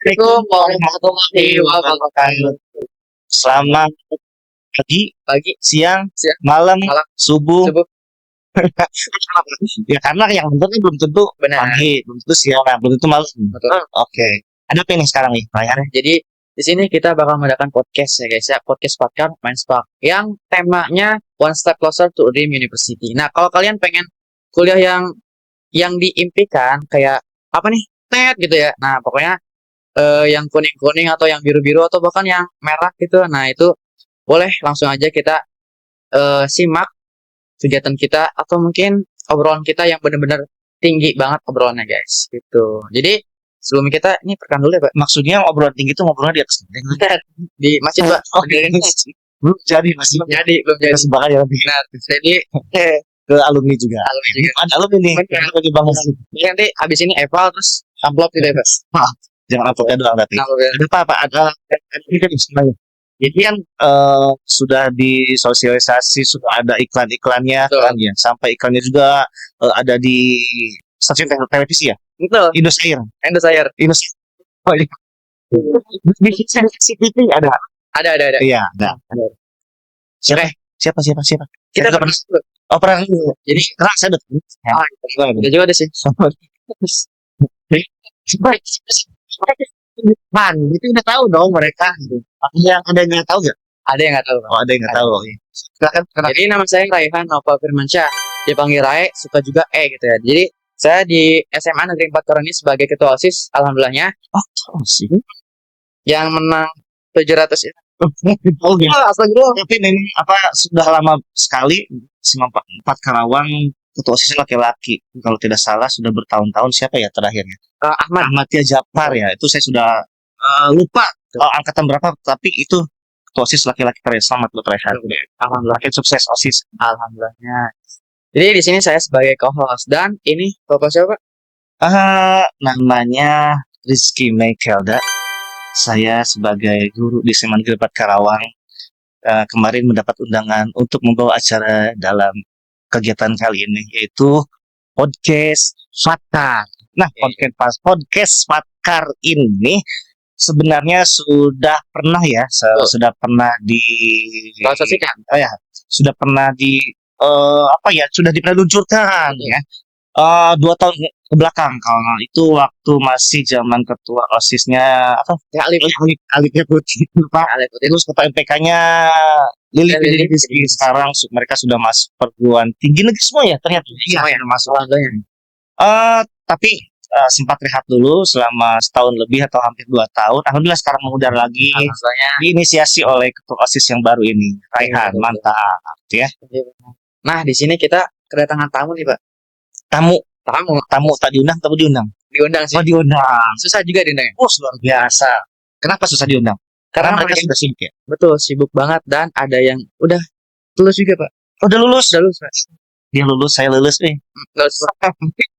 Assalamualaikum warahmatullahi wabarakatuh. Selamat pagi, siang, malam, Malam. subuh. Subuh. Ya karena yang bener nih belum tentu Benar. pagi, belum tentu siang, belum tentu malam. Betul. Oke. Ada apa nih sekarang nih layarnya? Jadi di sini kita bakal mengadakan podcast ya guys ya, podcast Spark Main Spark yang temanya One Step Closer to Dream University. Nah, kalau kalian pengen kuliah yang diimpikan kayak apa nih? TET gitu ya. Nah, pokoknya yang kuning-kuning atau yang biru-biru atau bahkan yang merah gitu. Nah, itu boleh langsung aja kita simak kegiatan kita atau mungkin obrolan kita yang benar-benar tinggi banget obrolannya guys gitu. Jadi sebelum kita ini perkenalan dulu ya Pak. Maksudnya obrolan tinggi itu ngobrolnya di atas Di masjid Pak. Oke. Belum jadi masih belum jadi. sebagai ya lebih Nah, jadi ke alumni juga. alumni juga. Ada alumni nih. Bener. Bagi banget. Nanti abis ini eval terus amplop gitu ya Pak. Jangan uploadnya doang berarti. Nah, oke. Ada apa? Ada ini kan sebenarnya. Jadi kan sudah disosialisasi, sudah ada iklan-iklannya Betul. kan ya. Sampai iklannya juga ada di stasiun televisi ya. Betul. Indosiar. Indosiar. Oh, iya. Di CCTV ada. Ada. Iya, ada. Siapa? Kita Saya pernah Oh, pernah. Jadi Karena saya udah. kita juga ada sih. Man, itu udah tahu dong mereka. Ada yang nggak tahu nggak? Ada yang nggak tahu. Pak. Oh, ada yang nggak tahu. Silakan. Jadi nama saya Raihan Nova Firmansyah. Dipanggil Rai, suka juga gitu ya. Jadi saya di SMA Negeri 4 Karoni sebagai ketua OSIS, alhamdulillahnya Oh, sih. yang menang 700 itu. Oh, gitu. Tapi ini apa sudah lama sekali SMA 4 Karawang ketua OSIS laki-laki. Kalau tidak salah sudah bertahun-tahun. Siapa ya terakhirnya? Ahmad. Tia Jafar ya. Itu saya sudah lupa angkatan berapa. Tapi itu ketua OSIS laki-laki keren. Selamat buat Rehan. Alhamdulillah. Makin sukses OSIS. Alhamdulillahnya. Jadi di sini saya sebagai co-host dan ini co-host siapa? Namanya Rizky Mekelda. Saya sebagai guru di SMA Negeri 4 Karawang kemarin mendapat undangan untuk membawa acara dalam kegiatan kali ini yaitu podcast Fatkar. Nah, podcast Fatkar ini sebenarnya sudah pernah ya, sudah pernah Prosesikan. sudah pernah sudah diluncurkan ya. 2 tahun ke belakang kalau itu waktu masih zaman ketua OSIS-nya Alif Putih Pak. Terus ketua MPK-nya Lili Rizky. Sekarang mereka sudah masuk perguruan tinggi negeri semua ya ternyata. Iya, masuk. Tapi sempat rehat dulu selama setahun lebih atau hampir 2 tahun. Alhamdulillah sekarang mengudar lagi. Diinisiasi oleh ketua OSIS yang baru ini, Raihan. Mantap ya. Nah, di sini kita kedatangan tamu nih, Pak. Tamu tak diundang. Diundang sih. Oh, diundang. Susah juga diundang. Oh, luar biasa. Kenapa susah diundang? Karena mereka sudah sibuk ya. Betul, sibuk banget dan ada yang udah lulus juga, Pak. Udah lulus, Pak. Dia lulus, saya lulus nih. Lulus.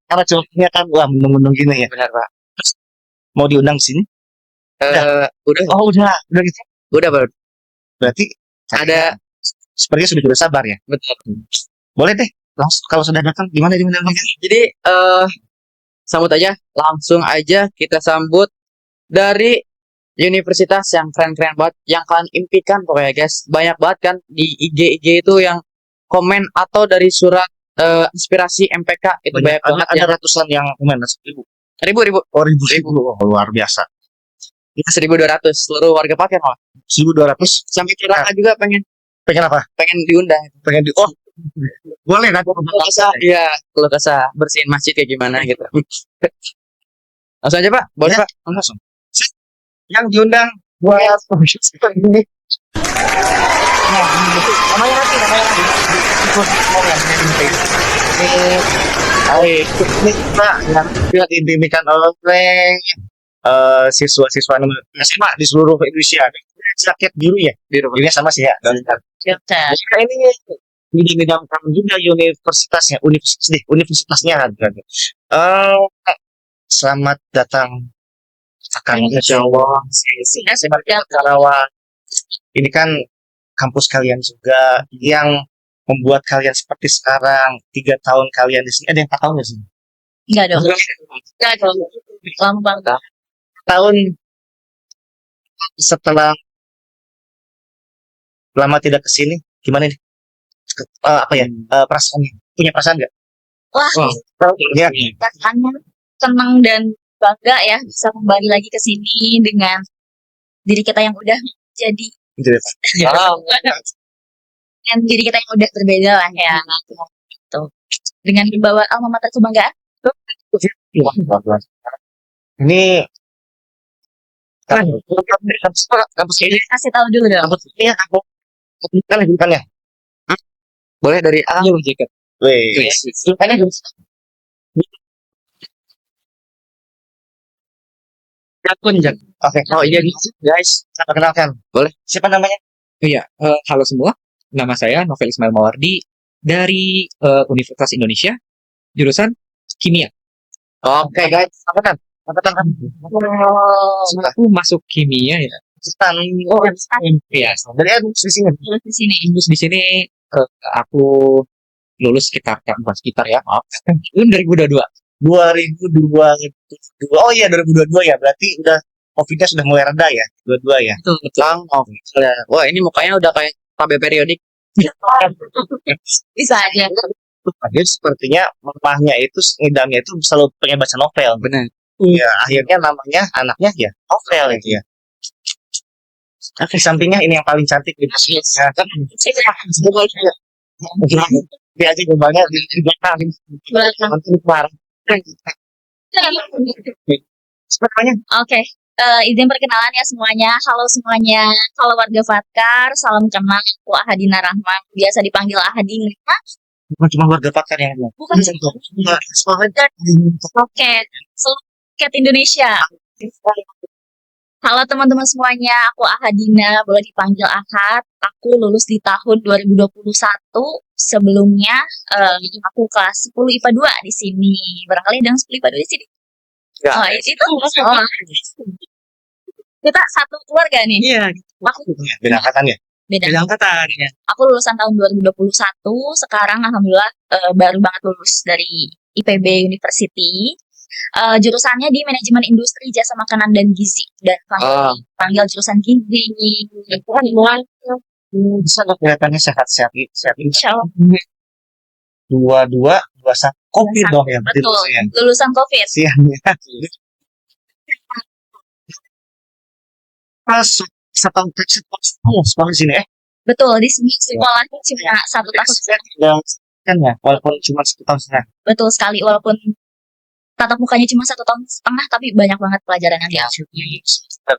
Karena cowoknya kan mendung-mendung gini ya. Benar, Pak. Mau diundang sini? Udah. Oh, udah gitu. Udah, Pak. Berarti ada sepertinya sudah tidak sabar ya. Betul. Boleh deh. Langsung kalau sudah datang gimana? Jadi sambut aja, langsung aja kita sambut dari universitas yang keren-keren banget, yang kalian impikan pokoknya guys. Banyak banget kan di IG itu yang komen atau dari surat inspirasi MPK itu banyak banget. Ada ratusan yang komen, ribu. Oh, luar biasa. Kita 1.200 seluruh warga Paken malah. 1.200 sampai Ciraka juga pengen apa? Pengen diundang. Boleh nanti kalau kesah bersihin masjid kayak gimana gitu. Langsung aja Pak, boleh Ya. Pak? Langsung. Yang diundang buat ini. Namanya nanti. Ini kita yang diimpikan oleh siswa-siswa SMA di seluruh Indonesia. Jaket biru ya? Biru. Ini sama sih ya. Ini didamkan juga universitasnya. Selamat datang akan Jawa. Sebenarnya Karawang. Ini kan kampus kalian juga yang membuat kalian seperti sekarang. 3 tahun kalian di sini. Ada yang 4 tahun nggak sih? Enggak dong. Lama banget. Tahun setelah lama tidak kesini, gimana nih? Apa ya? Perasaannya? Punya perasaan nggak? Wah, Ya, perasaannya senang dan bangga ya bisa kembali lagi ke sini dengan diri kita yang udah jadi gitu ya. dengan diri kita yang udah berbeda lah ya. Gitu. Dengan membawa alma mater kebanggaan. Ini kampus ini, Kasih tahu dulu dong. kampus ini aku kan bukannya. Boleh dari A. Wih, bukannya Akun Jak. oke. Oh iya guys. Saya perkenalkan. Boleh. Siapa namanya? Iya, halo semua. Nama saya Novel Ismail Mawardi dari Universitas Indonesia, jurusan Kimia. Oke guys. Angkatan. Aku masuk kimia ya. Stan. Iya. Dari di sini. Di sini. Terus di sini aku lulus sekitar, ya, bukan sekitar ya, maaf. Belum 2022. 2022. Oh iya 2022 ya. Berarti udah COVID-nya sudah mulai reda ya. 22 ya. Betul, betul. Bang, wah ini mukanya udah kayak tabel periodik. Bisa aja. Dia sepertinya mamahnya itu ngidamnya itu selalu pengen baca novel. Benar. Iya, akhirnya namanya anaknya ya novel itu ya. Oke, sampingnya ini yang paling cantik di sini. Dia aja gembalnya di belakang. Mantul parah. Siapa namanya? Oke. Izin perkenalan ya semuanya. Halo semuanya. Halo warga Fatkar. Salam kenal. Aku Ahadina Rahman. Biasa dipanggil Ahadina. Bukan cuma warga Pakar yang ada. Bukan Oke. Soket Indonesia. Halo teman-teman semuanya. Aku Ahadina. Boleh dipanggil Ahad. Aku lulus di tahun 2021. Sebelumnya aku kelas 10 IPA 2 di sini. Barangkali ada yang 10 IPA 2 di sini. Enggak. Oh, itu kita satu keluarga nih. Iya, Beda angkatan ya? Beda. beda angkatan ya. Aku lulusan tahun 2021. Sekarang alhamdulillah baru banget lulus dari IPB University. Jurusannya di manajemen industri jasa makanan dan gizi dan panggil jurusan gizi. Bisa nggak kelihatannya sehat-sehat sehat ini? Insya Allah. 22, 21. Covid dong ya. berarti Betul. lulusnya. Lulusan COVID. Siangnya. Pas setahun sekolah di sini Betul di sini sekolahnya cuma 1 tahun. kan ya walaupun cuma 1 tahun setengah. Betul sekali walaupun tatap mukanya cuma 1 tahun setengah tapi banyak banget pelajaran yang diambil.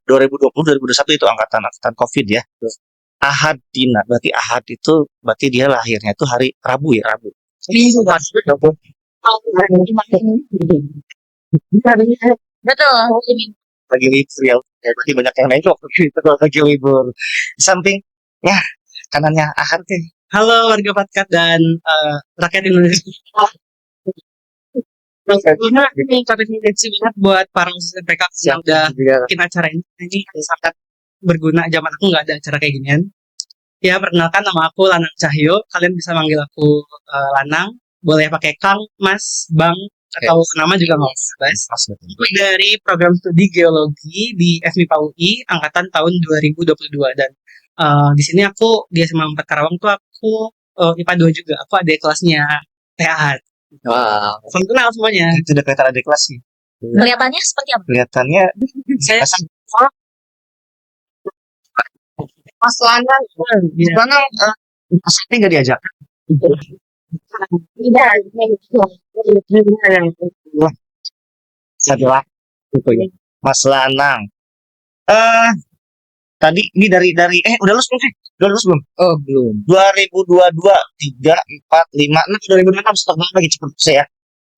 2020 2021 itu angkatan Covid ya. Ahad Dina berarti Ahad itu berarti dia lahirnya itu hari Rabu ya. Rabu. Betul. Lagi libur ya. Berarti banyak yang nengok gitu kalau lagi libur. Di samping ya kanannya Ahad nih. Halo warga Patkat dan rakyat Indonesia. Sebelumnya ini ucapin terima banget buat para musisi PK yang udah bikin acara ini sangat berguna. Zaman aku nggak ada acara kayak ginian. Ya, perkenalkan nama aku Lanang Cahyo. Kalian bisa manggil aku Lanang. Boleh pakai Kang, Mas, Bang, atau nama juga nggak apa-apa. Aku dari program studi geologi di FMIPA UI angkatan tahun 2022 dan di sini aku di SMA 4 Karawang tuh aku IPA 2 juga. Aku ada kelasnya TAH. Wow. Salam kenal semuanya. Tidak kelihatan adik kelas sih. Kelihatannya seperti apa? Kelihatannya Saya Mas Lanang. Mas Lanang asapnya nggak diajak. Adalah itu ya. Mas Lanang. Tadi ini dari udah lulus belum sih? Udah lulus belum? Oh belum. 2022 3 4 5 6 2026 setengah lagi cepet saya.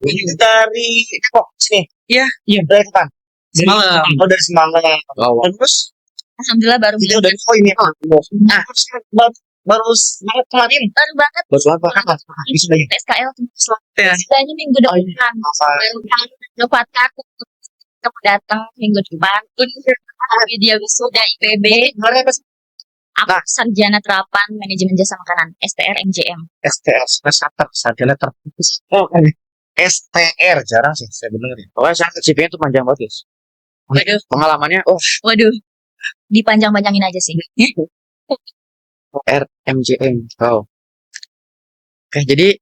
Ini dari Depok sini. iya Dari kapan? semalam. Oh dari Semarang. Wow. Terus Alhamdulillah baru video dari ini. Nah, baru banget kemarin. baru banget Bos apa? Kapan? Bisa lagi. SKL Ya. Istilahnya minggu depan. Baru dapatkan kamu datang minggu depan. Ini dia wisuda IPB. Kemarin apa sih? Aku sarjana terapan manajemen jasa makanan STR MJM. STR Spesiater Sarjana Terfokus. Oh, STR jarang sih saya bener ya. Pokoknya saya CV-nya tuh panjang banget guys. Waduh, Pengalamannya, waduh. dipanjang-panjangin aja sih. RMJM. Wow. Oke, jadi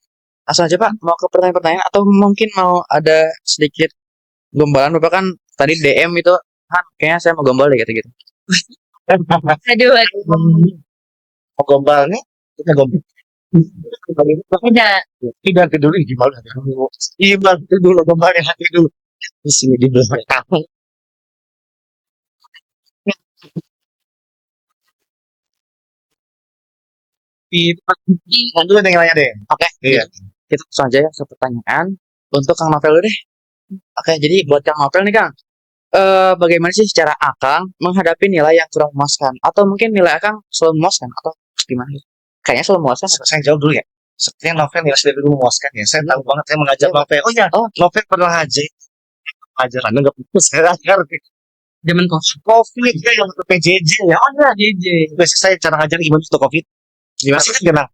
langsung aja Pak, mau ke pertanyaan-pertanyaan atau mungkin mau ada sedikit gombalan Bapak kan tadi DM itu kan kayaknya saya mau gombal deh gitu-gitu. Aduh, Mau gombal nih, kita gombal. ada. Tidak dulu gimana? Iya, itu dulu gombalnya hati dulu. Di sini di belakang. Kan dulu yang nanya deh. Oke, Iya. kita langsung aja ya ke pertanyaan untuk Kang Novel dulu deh. Oke, jadi buat Kang Novel nih Kang, bagaimana sih cara Akang menghadapi nilai yang kurang memuaskan? Atau mungkin nilai Akang selalu memuaskan? Atau gimana? Kayaknya selalu memuaskan. Saya jawab dulu ya. Sepertinya Novel nilai dari dulu memuaskan ya. Saya tahu banget saya mengajar Iya, Novel. Oh iya, Novel pernah ngajar. Ajarannya nggak putus. Saya ajar. Zaman COVID. COVID ya yang ke PJJ ya. Oh iya. JJ. Biasa saya cara ngajar gimana untuk COVID? Gimana sih kan?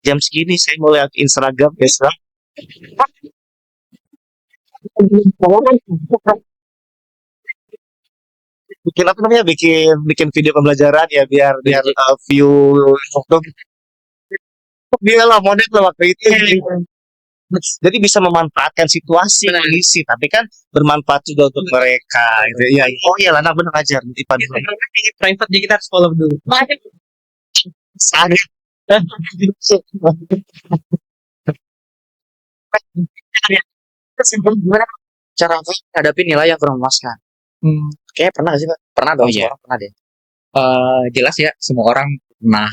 Jam segini saya mau lihat Instagram biasa. Bikin apa namanya? Bikin video pembelajaran ya biar view YouTube. Dia lah model lah waktu itu. Jadi bisa memanfaatkan situasi kondisi, tapi kan bermanfaat juga untuk mereka. Gitu. Iya, oh iya lah, benar ajar di padu. Di private jadi kita harus follow dulu. Sadar. Gimana cara Akang menghadapi nilai yang kurang memuaskan? Kayaknya pernah nggak sih Pak? Pernah dong, Oh, iya. semua orang pernah deh. Jelas ya semua orang pernah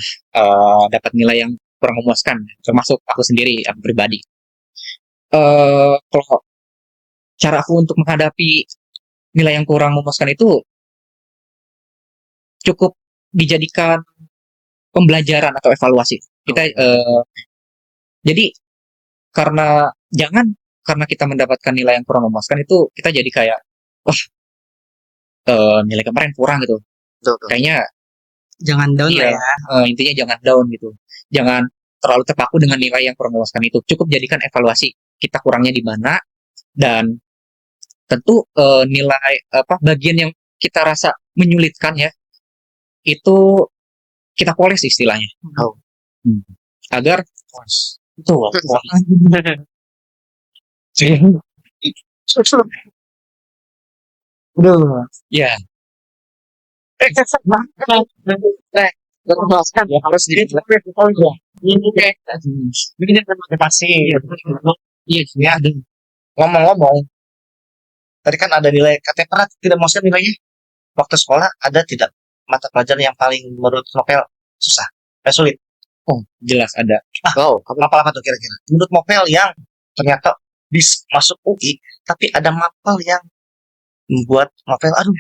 dapat nilai yang kurang memuaskan, termasuk aku sendiri, aku pribadi. Kalau cara aku untuk menghadapi nilai yang kurang memuaskan itu cukup dijadikan pembelajaran atau evaluasi. Jadi karena kita mendapatkan nilai yang kurang memuaskan itu kita jadi kayak wah nilai kemarin kurang gitu. Betul, betul. Kayaknya Jangan down lah iya, ya. intinya jangan down gitu. Jangan terlalu terpaku dengan nilai yang kurang memuaskan itu. Cukup jadikan evaluasi kita kurangnya di mana dan tentu nilai bagian yang kita rasa menyulitkan ya itu kita poles istilahnya. Oh. Agar itu ya Memuaskan ya harus di Bikin motivasi. iya Ya, ngomong-ngomong, tadi kan ada nilai, katanya pernah tidak memuaskan nilainya. Waktu sekolah ada tidak mata pelajaran yang paling menurut Novel susah, sulit. jelas ada. Wow, Mapel apa tuh kira-kira? Menurut Novel yang ternyata bisa masuk UI, tapi ada mapel yang membuat Novel, aduh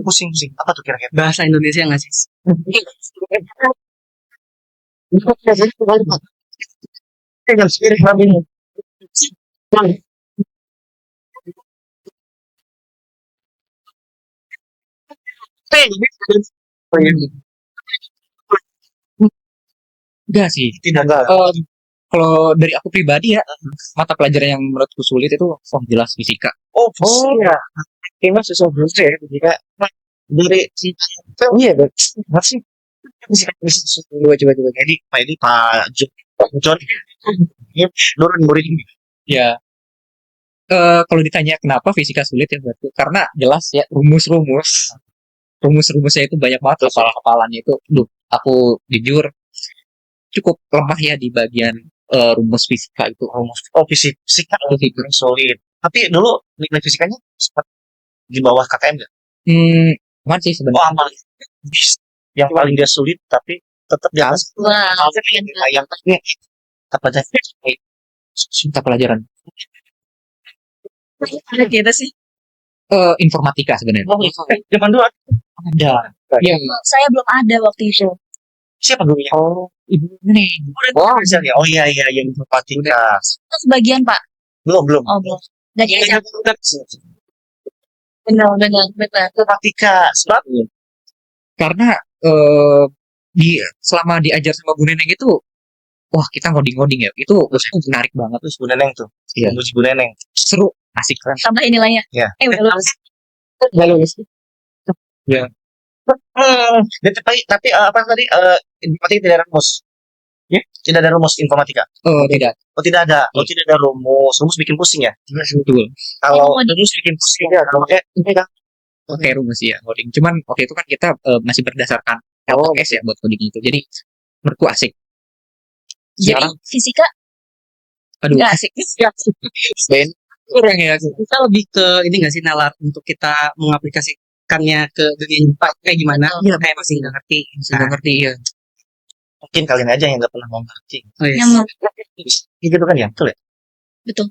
pusing-pusing. Apa tuh kira-kira? Bahasa Indonesia nggak sih? Tinggal spirit kami. Enggak sih. Tidak enggak. Kalau dari aku pribadi ya, mata pelajaran yang menurutku sulit itu jelas fisika. Oh, iya. Kayaknya susah banget ya jika dari iya masih coba. Jadi Pak John nurun murid ini. Ya, kalau ditanya kenapa fisika sulit ya buatku, karena jelas ya rumusnya itu banyak banget hafalannya itu. Aku jujur cukup lemah ya di bagian rumus fisika itu. Fisika sulit. Tapi dulu nilai fisikanya sempat di bawah KKM nggak? Aman sih sebenarnya. Aman. Yang paling dia sulit tapi tetap di atas. Wah, Yang teknik apa aja? Mata pelajaran ada kita sih. informatika sebenarnya. Zaman dulu Ada. Iya. Saya belum ada waktu itu. siapa gurunya? Oh, ibu nih. Oh, ya. Oh iya yang informatika. Itu sebagian Pak. Belum. Oh belum. Gak Iya, diajak. Benar. informatika sebabnya. Karena selama diajar sama Bu Neneng itu, wah kita ngoding ya. Itu menarik banget. Terus Bu Neneng tuh. Iya. Muji Bu Neneng. Seru, asik kan. Tambahin nilainya. Iya. Udah lulus. nggak lulus. Ya. Dan tapi apa tadi informatika tidak ada rumus. Ya, tidak ada rumus informatika. Oh, tidak. Oh tidak ada. Oh tidak ada rumus. Rumus bikin pusing ya. Betul. Kalau mau di- rumus bikin pusing ya. Kalau ini kan. Oke, rumus ya coding. Cuman waktu itu kan kita masih berdasarkan LTS ya buat coding itu. Jadi menurutku asik. Jadi Sekarang, fisika aduh, nggak asik. Ben, kurang ya. Kita lebih ke ini nggak sih nalar untuk kita mengaplikasikannya ke dunia nyata kayak gimana? Betul. Iya, kayak masih nggak ngerti. Masih nggak ngerti ya. Mungkin kalian aja yang nggak pernah mau ngerti. Oh, yes. Yang Gitu kan ya, betul ya? betul.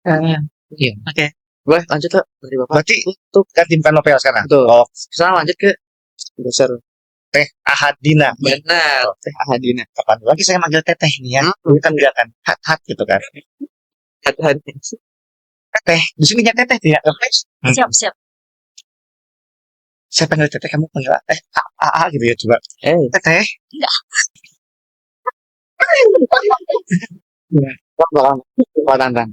Iya. Oke. boleh lanjut lah dari Bapak. Berarti untuk kan tim Novel sekarang. Betul. Oh, Sekarang lanjut ke dasar. Teh Ahadina. Benar, Teh Ahadina. Kapan lagi saya manggil Teteh nih ya? Kan enggak kan? Hat gitu kan. Hati-hati. Teteh. Di sini ya Teteh ya. Siap. Saya panggil Teteh, kamu panggil gitu ya coba. Teteh. Tantangan.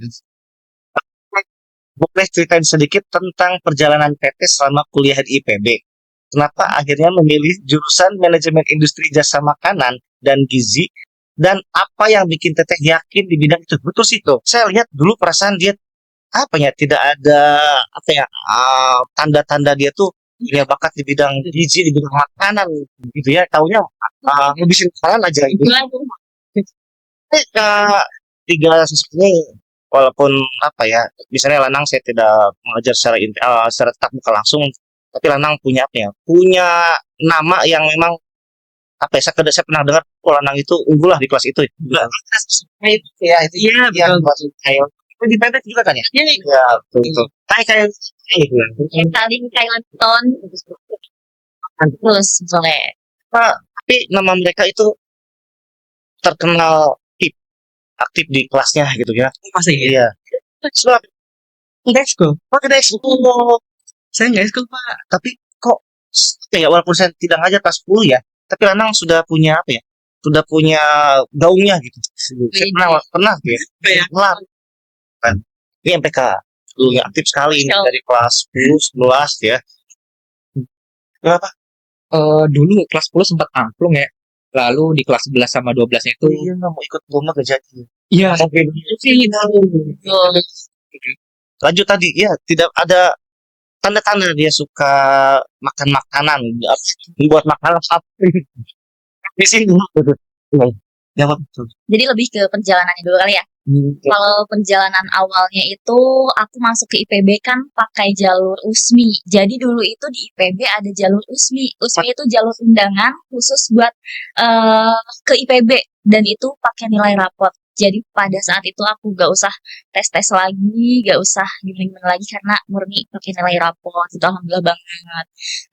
Boleh ceritain sedikit tentang perjalanan Teteh selama kuliah di IPB. Kenapa akhirnya memilih jurusan manajemen industri jasa makanan dan gizi, dan apa yang bikin Teteh yakin di bidang itu? Betul sih tuh. Saya lihat dulu perasaan dia apa ya, tidak ada apa ya, tanda-tanda dia tuh punya bakat di bidang gizi, di bidang makanan gitu ya. Taunya ngabisin makanan aja gitu. Tiga sosok ini walaupun apa ya, misalnya Lanang saya tidak mengajar secara tatap muka langsung, tapi Lanang punya apa ya, punya nama yang memang apa ya, saya pernah dengar, oh Lanang itu unggul lah di kelas itu. Ya itu Iya, ya, betul. kayak itu di PTT juga kan ya? Iya, Ya betul. Kayak gitu. Saling Thailand terus boleh. Tapi nama mereka itu terkenal aktif di kelasnya gitu ya. masih ya. Iya. Sebab Enggak school. oh tidak ekskul. Saya nggak school, Pak. Tapi kok kayak walaupun saya tidak ngajar kelas 10 ya, tapi Lanang sudah punya apa ya? Sudah punya gaungnya gitu. Saya pernah ya. Iya. Pernah. Kan. Ini MPK dulu ya, aktif sekali ini Betul. dari kelas 10, 11 ya. Kenapa? Dulu kelas 10 sempat angklung ya. Lalu di kelas 11 sama 12-nya itu Iya nggak mau ikut lomba kejadian. iya. Betul. Lanjut tadi ya, tidak ada tanda-tanda dia suka makan makanan, membuat makanan apa di sini. Ya betul. Jadi lebih ke perjalanannya dulu kali ya. Kalau perjalanan awalnya itu aku masuk ke IPB kan pakai jalur USMI. Jadi dulu itu di IPB ada jalur USMI. USMI itu jalur undangan khusus buat ke IPB dan itu pakai nilai rapot. Jadi pada saat itu aku gak usah tes-tes lagi, gak usah gimana-gimana lagi karena murni pakai nilai rapot. Itu alhamdulillah banget.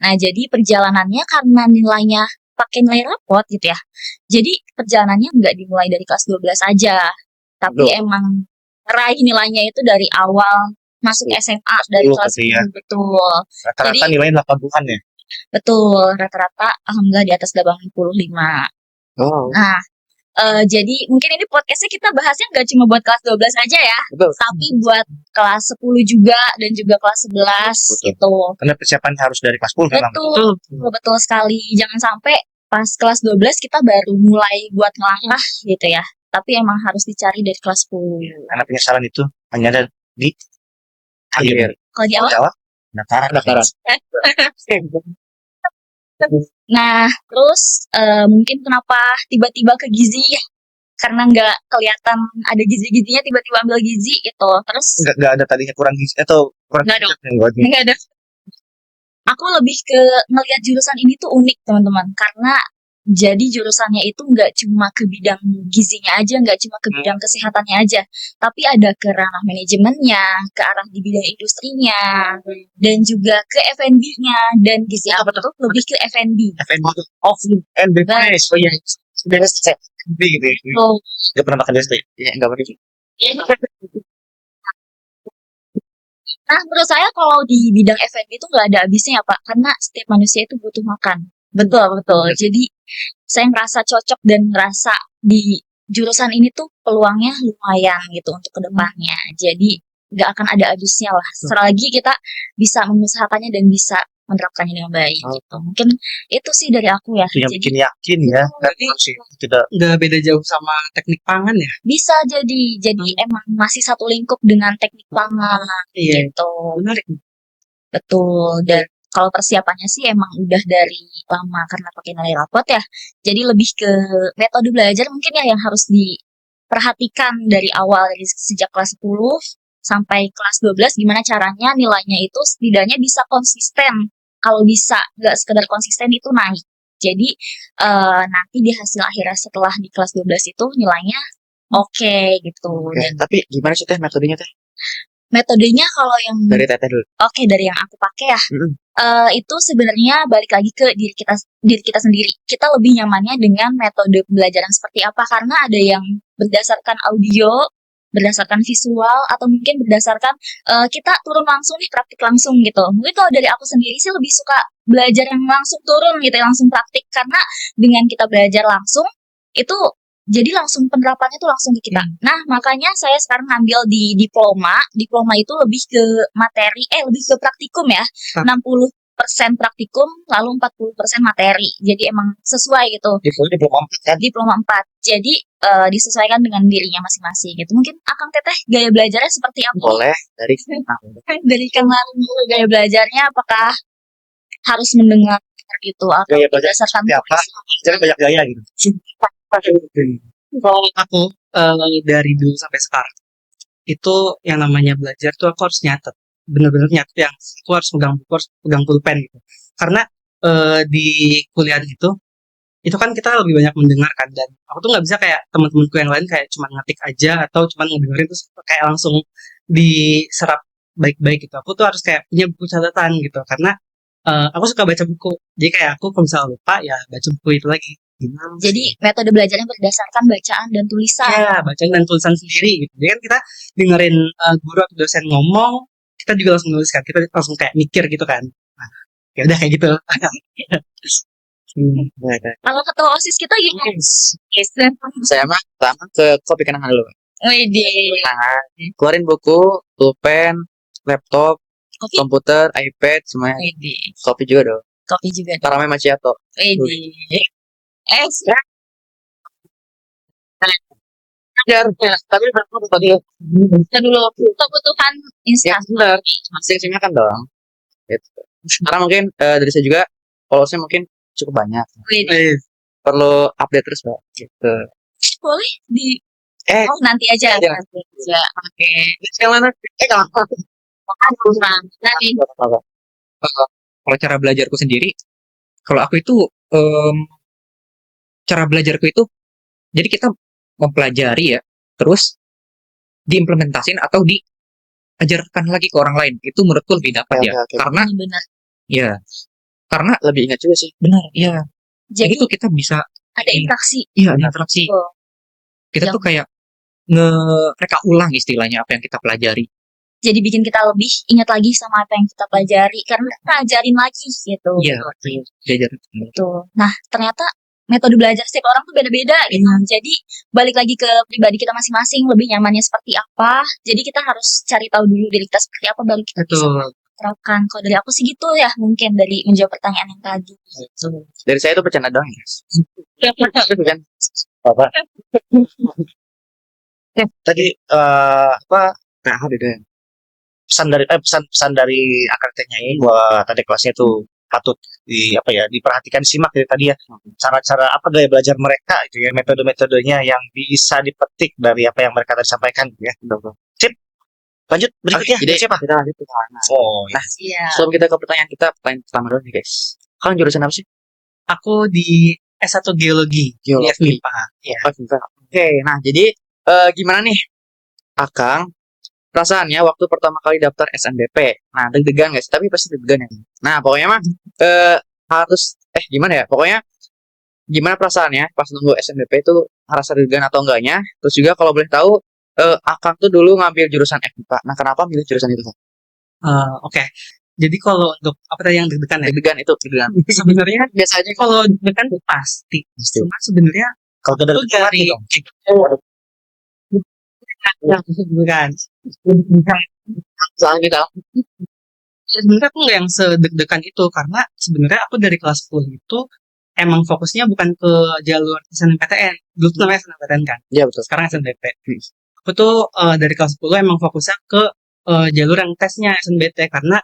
Nah, jadi perjalanannya karena nilainya pakai nilai rapot gitu ya. Jadi perjalanannya nggak dimulai dari kelas 12 aja. Tapi Betul. emang raih nilainya itu dari awal masuk SMA dari Betul, kelas pasti ya. 10 betul. Rata-rata Jadi- nilainya 80-an ya. Betul, rata-rata alhamdulillah di atas 85. Oh, Nah, jadi mungkin ini podcastnya kita bahasnya nggak cuma buat kelas 12 aja ya, betul. tapi buat kelas 10 juga dan juga kelas 11 Betul. gitu. Karena persiapannya harus dari kelas 10 memang. Betul sekali. Jangan sampai pas kelas 12 kita baru mulai buat ngelangkah gitu ya. Tapi emang harus dicari dari kelas 10. Karena penyesalan itu hanya ada di akhir. Kalau di awal, Jawa, pendaftaran. nah terus mungkin kenapa tiba-tiba ke gizi ya? Karena nggak kelihatan ada gizi-gizinya tiba-tiba ambil gizi gitu. Terus Nggak ada tadinya kurang gizi atau kurang Nggak dong. gizi. nggak ada. Aku lebih ke ngelihat jurusan ini tuh unik teman-teman. Karena jadi jurusannya itu nggak cuma ke bidang gizinya aja, nggak cuma ke bidang kesehatannya aja, tapi ada ke ranah manajemennya, ke arah di bidang industrinya, dan juga ke F&B-nya. Dan gizi apa tuh lebih ke F&B. F&B itu off and beverage. Oh iya, sudah selesai. Gitu ya. So, Nggak pernah makan desa ya? Ya, nggak begitu. nah, menurut saya kalau di bidang F&B itu nggak ada habisnya ya Pak, karena setiap manusia itu butuh makan. Betul. Jadi saya ngerasa cocok dan ngerasa di jurusan ini tuh peluangnya lumayan gitu untuk kedepannya. Jadi nggak akan ada abusnya lah. Selagi kita bisa mengusahakannya dan bisa menerapkannya dengan baik gitu. Mungkin itu sih dari aku ya. Itu yang Jadi bikin yakin ya. Berarti Sih tidak nggak beda jauh sama teknik pangan ya? bisa jadi emang masih satu lingkup dengan teknik pangan Iya, gitu. menarik. Betul. Dan kalau persiapannya sih emang udah dari lama karena pakai nilai rapot ya. Jadi lebih ke metode belajar mungkin ya yang harus diperhatikan dari awal, dari sejak kelas 10 sampai kelas 12 gimana caranya nilainya itu setidaknya bisa konsisten. Kalau bisa nggak sekedar konsisten itu naik. Jadi nanti di hasil akhirnya setelah di kelas 12 itu nilainya oke gitu. Oke, Dan tapi gimana sih teh metodenya teh? metodenya kalau yang Dari teteh dulu. oke dari yang aku pakai ya, Mm-mm. itu sebenarnya balik lagi ke diri kita sendiri. Kita lebih nyamannya dengan metode pembelajaran seperti apa karena ada yang berdasarkan audio, berdasarkan visual, atau mungkin berdasarkan kita turun langsung nih praktik langsung gitu. Mungkin kalau dari aku sendiri sih lebih suka belajar yang langsung turun gitu, langsung praktik karena dengan kita belajar langsung itu jadi langsung penerapannya tuh langsung ke kita. Nah, makanya saya sekarang ngambil di diploma. Diploma itu lebih ke materi, lebih ke praktikum ya. 60% praktikum, lalu 40% materi. Jadi emang sesuai gitu. diploma 4 kan. Diploma 4. Jadi disesuaikan dengan dirinya masing-masing gitu. Mungkin Akang Teteh gaya belajarnya seperti apa? Boleh dari Dari Kang Larung dulu gaya belajarnya apakah harus mendengar gitu atau Gaya belajar berdasarkan seperti apa? Jadi banyak gaya gitu. Kalau aku dari dulu sampai sekarang itu yang namanya belajar tuh aku harus nyatet, bener-bener nyatet yang aku harus pegang pulpen gitu. Karena di kuliah itu kan kita lebih banyak mendengarkan dan aku tuh nggak bisa kayak teman-temanku yang lain kayak cuma ngetik aja atau cuma ngedengerin terus kayak langsung diserap baik-baik gitu. Aku tuh harus kayak punya buku catatan gitu karena aku suka baca buku. Jadi kayak aku kalau misalnya lupa ya baca buku itu lagi. Jadi metode belajarnya berdasarkan bacaan dan tulisan. Ya, bacaan dan tulisan sendiri gitu. Jadi kan kita dengerin guru atau dosen ngomong, kita juga langsung nulis kan. Kita langsung kayak mikir gitu kan. Nah, ya udah kayak gitu. Kalau ketua OSIS kita gimana? Yes. saya mah pertama ke kopi kenangan dulu. Widih. Nah, keluarin buku, pulpen, laptop, Kopi. komputer, iPad, semuanya. Widih. Kopi juga dong. Kopi juga. Caramel macchiato. Widih. Tapi tadi Kita dulu kebutuhan ya instan. benar. Masing-masingnya kan dong. Gitu. Karena mungkin dari saya juga followersnya mungkin cukup banyak. Widih. Perlu update terus, Mbak. Gitu. Boleh di Eh, nanti aja. Iya. Nanti aja. Oke. yang mana? Kalau Nanti. Kalau cara belajarku sendiri, kalau aku itu cara belajarku itu jadi kita mempelajari ya, terus diimplementasiin atau diajarkan lagi ke orang lain. Itu menurutku lebih dapat ya. Oke. Karena Ini benar. ya, karena lebih ingat juga sih. benar ya. Jadi Itu kita bisa ada interaksi. interaksi. Betul. Kita tuh kayak ngereka ulang istilahnya apa yang kita pelajari. Jadi bikin kita lebih ingat lagi sama apa yang kita pelajari karena kita ajarin lagi gitu. Iya, belajar. Betul. Nah, ternyata metode belajar setiap orang tuh beda-beda gitu. Jadi balik lagi ke pribadi kita masing-masing lebih nyamannya seperti apa. Jadi kita harus cari tahu dulu diri kita seperti apa baru kita bisa Betul. terapkan. Kalau dari aku sih gitu ya mungkin dari menjawab pertanyaan yang tadi. Gitu. Dari saya itu bercanda doang ya. Bukan. Apa? Tadi apa Nah, ada deh. pesan dari akademiknya ini buat adik kelasnya itu patut diperhatikan, simak dari tadi ya, cara-cara apa gaya belajar mereka itu ya, metode-metodenya yang bisa dipetik dari apa yang mereka tadi sampaikan ya. Sip. Lanjut berikutnya. Jadi Siapa? kita lanjut ke sana. Oh, ya. Iya. Sebelum kita ke pertanyaan pertama dulu nih guys. Kalian jurusan apa sih? Aku di S1 Geologi. Geologi. Di FMIPA. Ya. Oke, nah jadi gimana nih Akang perasaannya waktu pertama kali daftar SNBP? Nah deg-degan guys, tapi pasti deg-degan ya. Nah pokoknya mah harus gimana ya? Pokoknya gimana perasaannya pas nunggu SNBP itu ngerasa deg-degan atau enggaknya? Terus juga kalau boleh tahu Akang tuh dulu ngambil jurusan FIPA. Nah kenapa milih jurusan itu? Oke. Jadi kalau untuk apa tadi yang deg-degan ya? Deg-degan itu deg-degan. Sebenarnya Biasanya kalau deg-degan pasti. Cuma sebenarnya Kalau itu dari dari bukan. Soalnya kita Sebenarnya aku nggak yang sedeg-degan itu karena sebenarnya aku dari kelas 10 itu emang fokusnya bukan ke jalur SNMPTN. Dulu tuh namanya SNMPTN kan. ya betul. Sekarang SNBT. Aku tuh dari kelas 10 emang fokusnya ke jalur yang tesnya SNBT karena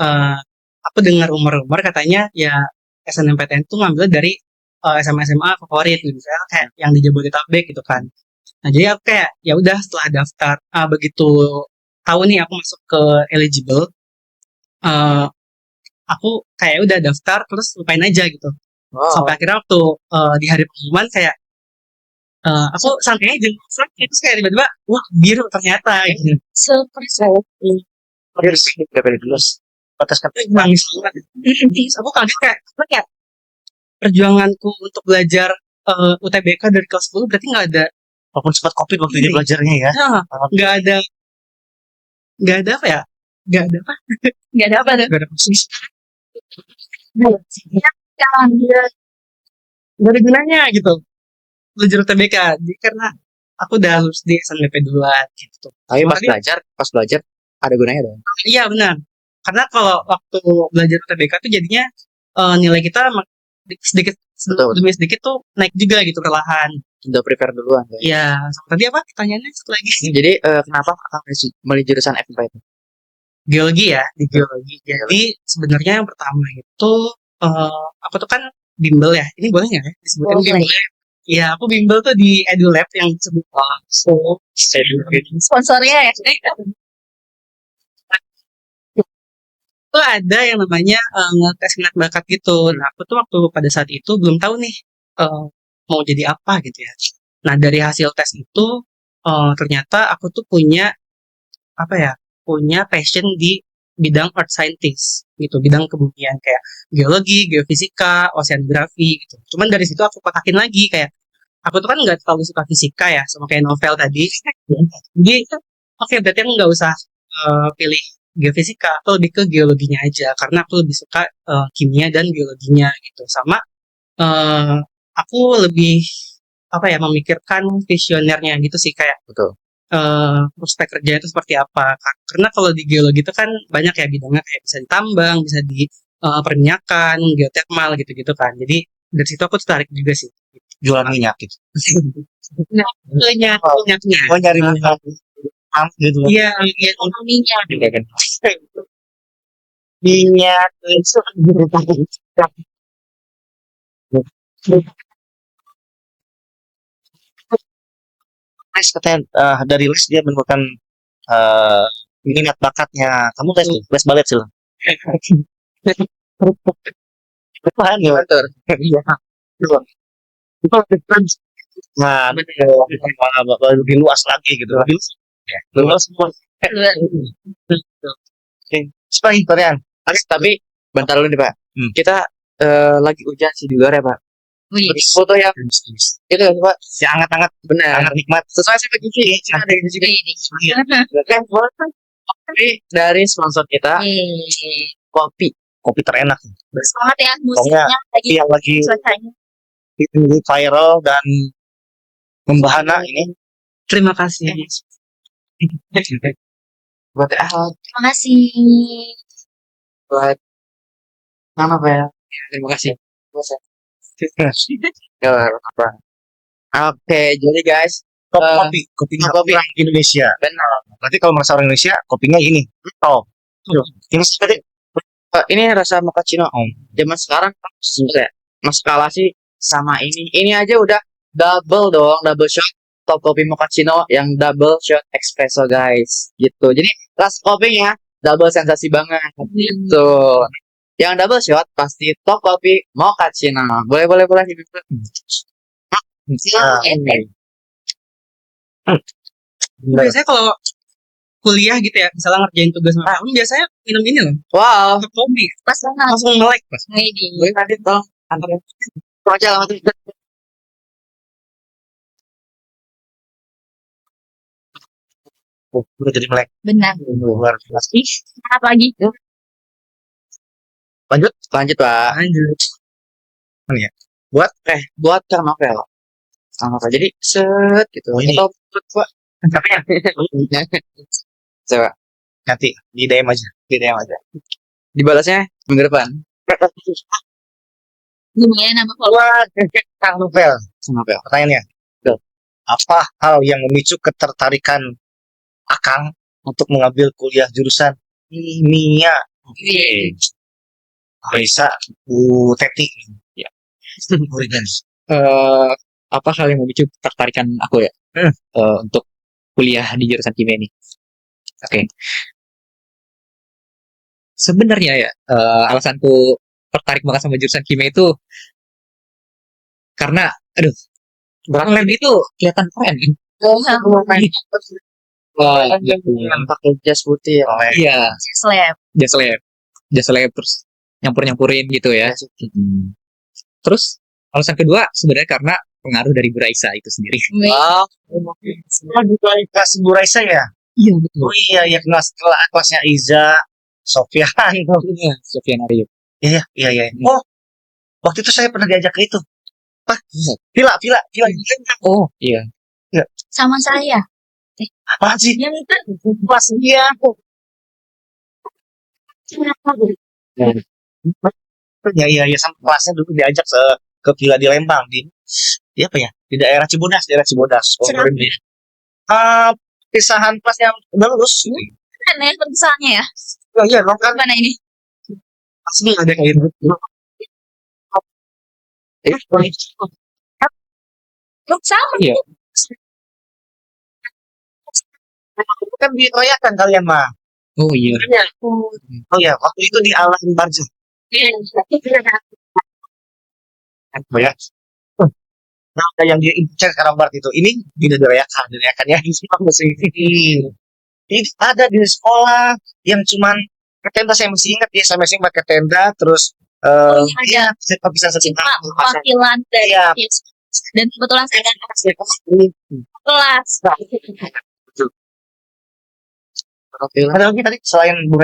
eh, aku dengar rumor-rumor katanya ya SNMPTN tuh ngambil dari SMA-SMA favorit gitu. Misalnya kayak yang di Jabodetabek gitu kan. Nah, jadi aku kayak ya udah setelah daftar begitu tahu nih aku masuk ke eligible, eh, aku kayak udah daftar terus lupain aja gitu. Wow. Sampai akhirnya waktu di hari pengumuman kayak aku santai aja, terus kayak tiba-tiba wah biru ternyata gitu. Harus dari dulu. Batas kata Nangis banget. Terus aku kaget kayak apa ya perjuanganku untuk belajar UTBK dari kelas 10 berarti walaupun sempat covid waktu dia belajarnya ya. nggak ada nggak ada apa ya nggak ada apa Nggak ada apa tuh. nggak ada posisi Sekarang nggak ada gunanya gitu belajar UTBK jadi karena aku udah lulus di SNBP duluan gitu. Tapi pas Makanya- belajar ada gunanya dong. Iya benar. Karena kalau waktu belajar UTBK tuh jadinya nilai kita sedikit Betul. demi sedikit tuh naik juga gitu perlahan. Udah prepare duluan. Ya. Iya, tadi apa pertanyaannya satu lagi? Jadi kenapa kakak milih jurusan FMP itu? Geologi ya, di geologi. Jadi sebenarnya yang pertama itu aku tuh kan bimbel ya. Ini boleh nggak ya disebutin Boleh. bimbelnya? Iya, aku bimbel tuh di EduLab yang disebut sponsornya ya. itu ada yang namanya ngetes minat bakat gitu. Nah, aku tuh waktu pada saat itu belum tahu nih eh, mau jadi apa gitu ya. Nah, dari hasil tes itu ternyata aku tuh punya apa ya? Punya passion di bidang earth scientist gitu, bidang kebumian kayak geologi, geofisika, oceanografi gitu. Cuman dari situ aku patahin lagi kayak aku tuh kan nggak terlalu suka fisika ya, sama kayak novel tadi. Jadi oke berarti aku nggak usah pilih geofisika atau lebih ke geologinya aja karena aku lebih suka kimia dan biologinya gitu sama eh, aku lebih apa ya memikirkan visionernya gitu sih kayak Betul. prospek kerja itu seperti apa karena kalau di geologi itu kan banyak ya bidangnya kayak bisa ditambang bisa di perminyakan geotermal gitu-gitu kan jadi dari situ aku tertarik juga sih jualan minyak gitu. minyaknya Oh nyari minyak gitu. iya iya Ekonominya. Minyak Les katanya dari les dia menemukan minat bakatnya. Kamu les balet sih. Apaan ya? Betul. Iya. Nah, lebih luas lagi gitu. Lebih luas semua. Oke. Sekarang pertanyaan. Tapi bentar dulu nih Pak. Kita lagi hujan sih di luar ya Pak. Wih, Foto yang itu kan Pak. Si hangat-hangat, Benar. hangat nikmat. Sesuai sama gizi. Ada gizi. wih. Kan tapi dari sponsor kita kopi. Kopi terenak. Semangat ya musiknya lagi Yang lagi cuacanya. ini viral dan membahana ini. terima kasih Buat Terima kasih. buat nama Pak ya. Terima kasih. Ya, apa? Oke, jadi guys, Kopinya kopi. orang Indonesia. benar. Berarti kalau merasa orang Indonesia, kopinya ini. Oh. Ini seperti Ini rasa mochaccino. Zaman sekarang kan sebenarnya mas kalah sih sama ini. Ini aja udah double dong, double shot top kopi mochaccino yang double shot espresso guys. Gitu. Jadi rasa kopinya double sensasi banget. Gitu. Yang double shot pasti top kopi mochaccino. Boleh. biasanya kalau kuliah gitu ya misalnya ngerjain tugas sama kamu biasanya minum ini loh Wow. kopi Pas banget. langsung melek pas Ini di Gue nanti tolong anterin. Aja lah nanti. udah jadi melek. benar. Luar biasa. Semangat lagi. Lanjut Pak. lanjut Buat Kang Novel. Kang Novel. Jadi set gitu. Oh, ini. Atau buat Pak. Coba Nanti di DM aja. Di DM aja. dibalasnya minggu depan. Lumayan apa kalau Wah, Kang Novel. Sama Pel. Pertanyaannya. Betul. Apa hal yang memicu ketertarikan Akang untuk mengambil kuliah jurusan kimia? Oke. Bisa Bu Teti. Ya. Bu Rigan. Apa hal yang memicu ketertarikan aku ya untuk kuliah di jurusan kimia ini? Oke. Sebenarnya ya alasanku tertarik banget sama jurusan kimia itu karena lab itu kelihatan keren. Wah, Yang pakai jas putih ya. iya, slab. jas lab terus nyampur-nyampurin gitu ya. Terus alasan kedua sebenarnya karena pengaruh dari Bu Raisa itu sendiri. Oh, Di kelas Bu Raisa ya? Iya betul. Oh iya, kelasnya Iza, Sofyan. Iya, Sofyan Arif. Iya. Oh, waktu itu saya pernah diajak ke itu. Villa. Oh iya. Sama saya. Apaan sih? Yang itu Pas dia. Iya, sama kelasnya dulu diajak ke villa di Lembang di apa ya? Di daerah Cibodas. Oh, Kenapa? Pisahan kelas yang udah lulus. kan ya perpisahannya ya. Iya, kan Gimana ini? asli ada kayak gitu. Loh, sama. Iya. Kan dirayakan kalian mah. Oh iya. Oh ya, waktu itu di Alam Barja. Oh ya. Nah, ada yang dia incer sekarang Bart itu. Ini tidak dirayakan ya. Ini ada di sekolah yang cuman ke tenda, saya masih ingat ya, saya masih pakai tenda terus iya, kita bisa Cuma sekitar wakilan dari Iya. dan kebetulan saya kan kelas. Ada lagi tadi selain Bu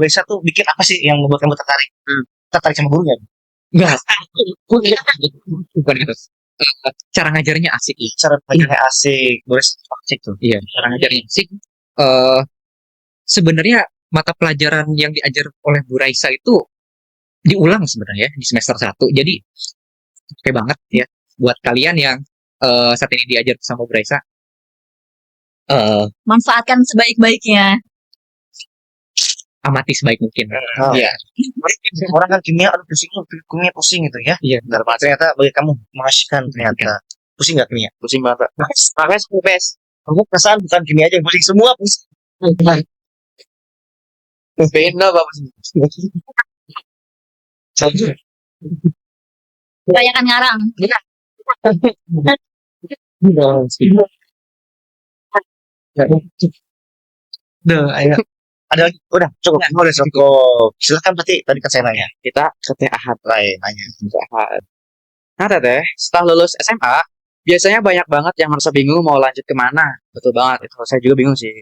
Raisa tuh bikin apa sih yang membuat kamu tertarik? Tertarik sama gurunya? Enggak. Bukan itu. Cara ngajarnya asik. Cara belajarnya asik, Bu Raisa asik tuh. Iya, cara ngajarnya asik. Sebenarnya mata pelajaran yang diajar oleh Bu Raisa itu diulang sebenarnya di semester 1. Jadi oke banget ya buat kalian yang saat ini diajar sama Bu Raisa. Manfaatkan sebaik-baiknya. Amati sebaik mungkin. Oh. Iya. Orang kan kimia, aduh kimia pusing gitu ya. Iya. Ternyata bagi kamu mengasihkan ternyata. Pusing nggak kimia? pusing banget. Makanya PPS. Kamu perasaan bukan kimia aja yang pusing, semua pusing. Beda apa pusing? Kebanyakan ngarang. Duh, ayo. Ada lagi? Udah, cukup. Udah cukup. Silakan berarti tadi kan saya nanya. Kita ke Teh Ahad. Lain nanya. Nah, Teteh, setelah lulus SMA, biasanya banyak banget yang merasa bingung mau lanjut kemana. Betul banget, itu saya juga bingung sih.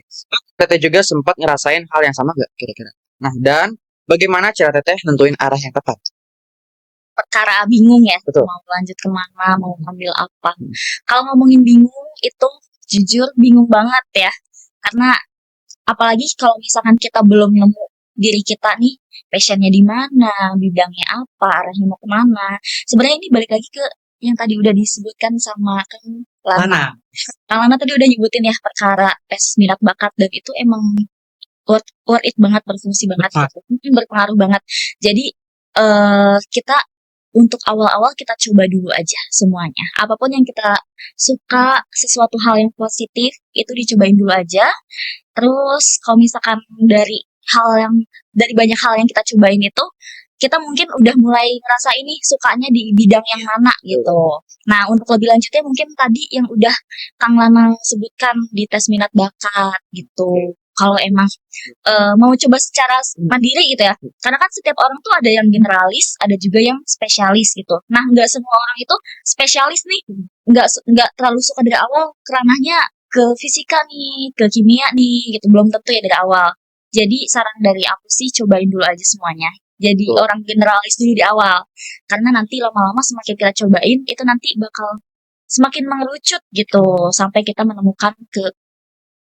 Teteh juga sempat ngerasain hal yang sama gak kira-kira? Nah, dan bagaimana cara Teteh nentuin arah yang tepat? Perkara bingung ya, Betul. mau lanjut kemana, mau ambil apa. Kalau ngomongin bingung itu jujur bingung banget ya, karena apalagi kalau misalkan kita belum nemu diri kita nih, passionnya di mana, bidangnya apa, arahnya mau kemana. Sebenarnya ini balik lagi ke yang tadi udah disebutkan sama kan Lana. Mana? Kang Lana tadi udah nyebutin ya perkara tes minat bakat, dan itu emang worth it banget, berfungsi banget, berpengaruh banget. Jadi kita untuk awal-awal kita coba dulu aja semuanya. Apapun yang kita suka, sesuatu hal yang positif itu dicobain dulu aja. Terus kalau misalkan dari banyak hal yang kita cobain itu, kita mungkin udah mulai ngerasa ini sukanya di bidang yang mana gitu. Nah, untuk lebih lanjutnya mungkin tadi yang udah Kang Lanang sebutkan di tes minat bakat gitu. Kalau emang mau coba secara mandiri gitu ya. Karena kan setiap orang tuh ada yang generalis, ada juga yang spesialis gitu. Nah, nggak semua orang itu spesialis nih. Nggak terlalu suka dari awal keranahnya ke fisika nih, ke kimia nih gitu. Belum tentu ya dari awal. Jadi saran dari aku sih cobain dulu aja semuanya. Jadi orang generalis dulu di awal. Karena nanti lama-lama semakin kita cobain, itu nanti bakal semakin mengerucut gitu. Sampai kita menemukan ke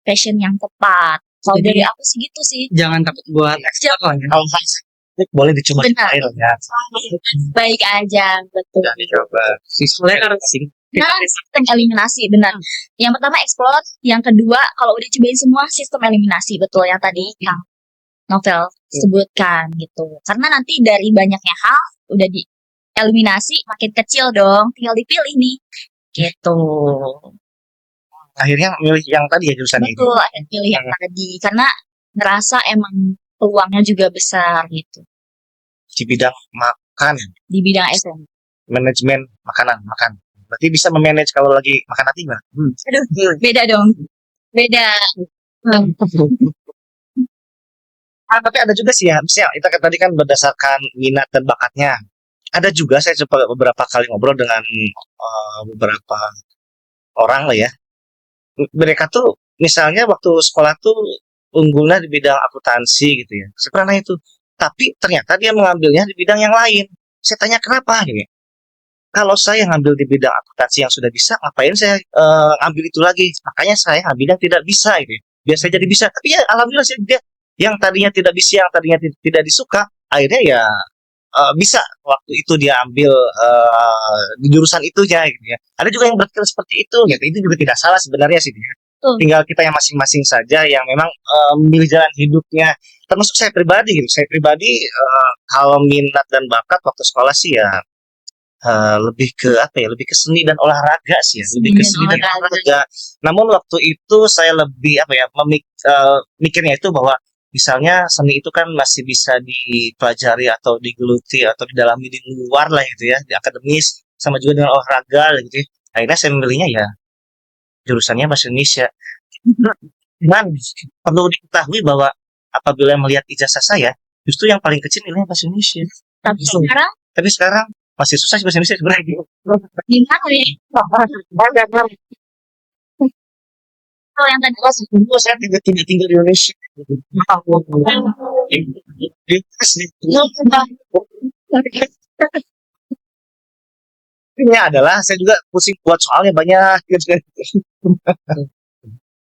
passion yang tepat. Kalau Jadi dari aku sih gitu sih. jangan takut buat ekspor lah ya. Kalau boleh dicoba Benar. ya. Baik aja, betul. Jangan dicoba. Soalnya harus Nah, sistem eliminasi benar. Yang pertama explore, yang kedua kalau udah cobain semua sistem eliminasi, betul yang tadi yang novel sebutkan gitu. Karena nanti dari banyaknya hal udah di eliminasi makin kecil dong, tinggal dipilih nih. Gitu. Akhirnya milih yang tadi ya jurusannya itu. Betul, ada pilih yang tadi karena ngerasa emang peluangnya juga besar gitu Di bidang makan, di bidang SM. manajemen makan. Berarti bisa memanage kalau lagi makan hati nggak? Aduh, beda dong. Beda. Tapi ada juga sih ya, misalnya kita kan tadi kan berdasarkan minat dan bakatnya. Ada juga saya coba beberapa kali ngobrol dengan beberapa orang lah ya. Mereka tuh misalnya waktu sekolah tuh unggulnya di bidang akuntansi gitu ya. Saya pernah nanya itu. Tapi ternyata dia mengambilnya di bidang yang lain. Saya tanya kenapa gitu ya. Kalau saya ngambil di bidang akuntansi yang sudah bisa, ngapain saya ambil itu lagi? Makanya saya ambil yang tidak bisa gitu ya. Biar saya jadi bisa. Tapi ya alhamdulillah sih dia yang tadinya tidak bisa, yang tadinya tidak disuka, akhirnya ya bisa waktu itu dia ambil di jurusan itu ya gitu ya. Ada juga yang berpikir seperti itu gitu. Itu juga tidak salah sebenarnya sih. Tinggal kita yang masing-masing saja yang memang memilih jalan hidupnya. Termasuk saya pribadi gitu. Saya pribadi kalau minat dan bakat waktu sekolah sih ya lebih ke apa ya? Lebih ke seni dan olahraga sih ya. Lebih ke seni dan olahraga. Namun waktu itu saya lebih apa ya? Mikirnya itu bahwa misalnya seni itu kan masih bisa dipelajari atau digeluti atau didalami di luar lah gitu ya, di akademis sama juga dengan olahraga gitu ya. Akhirnya saya memilihnya ya jurusannya bahasa Indonesia. Dan perlu diketahui bahwa apabila melihat ijazah saya, justru yang paling kecil nilainya bahasa Indonesia. Tapi sekarang masih susah sih bahasa Indonesia sebenarnya. Gimana nih? Kalau yang tadi Dulu saya tidak tinggal di Indonesia. Ini adalah saya juga pusing buat soalnya banyak.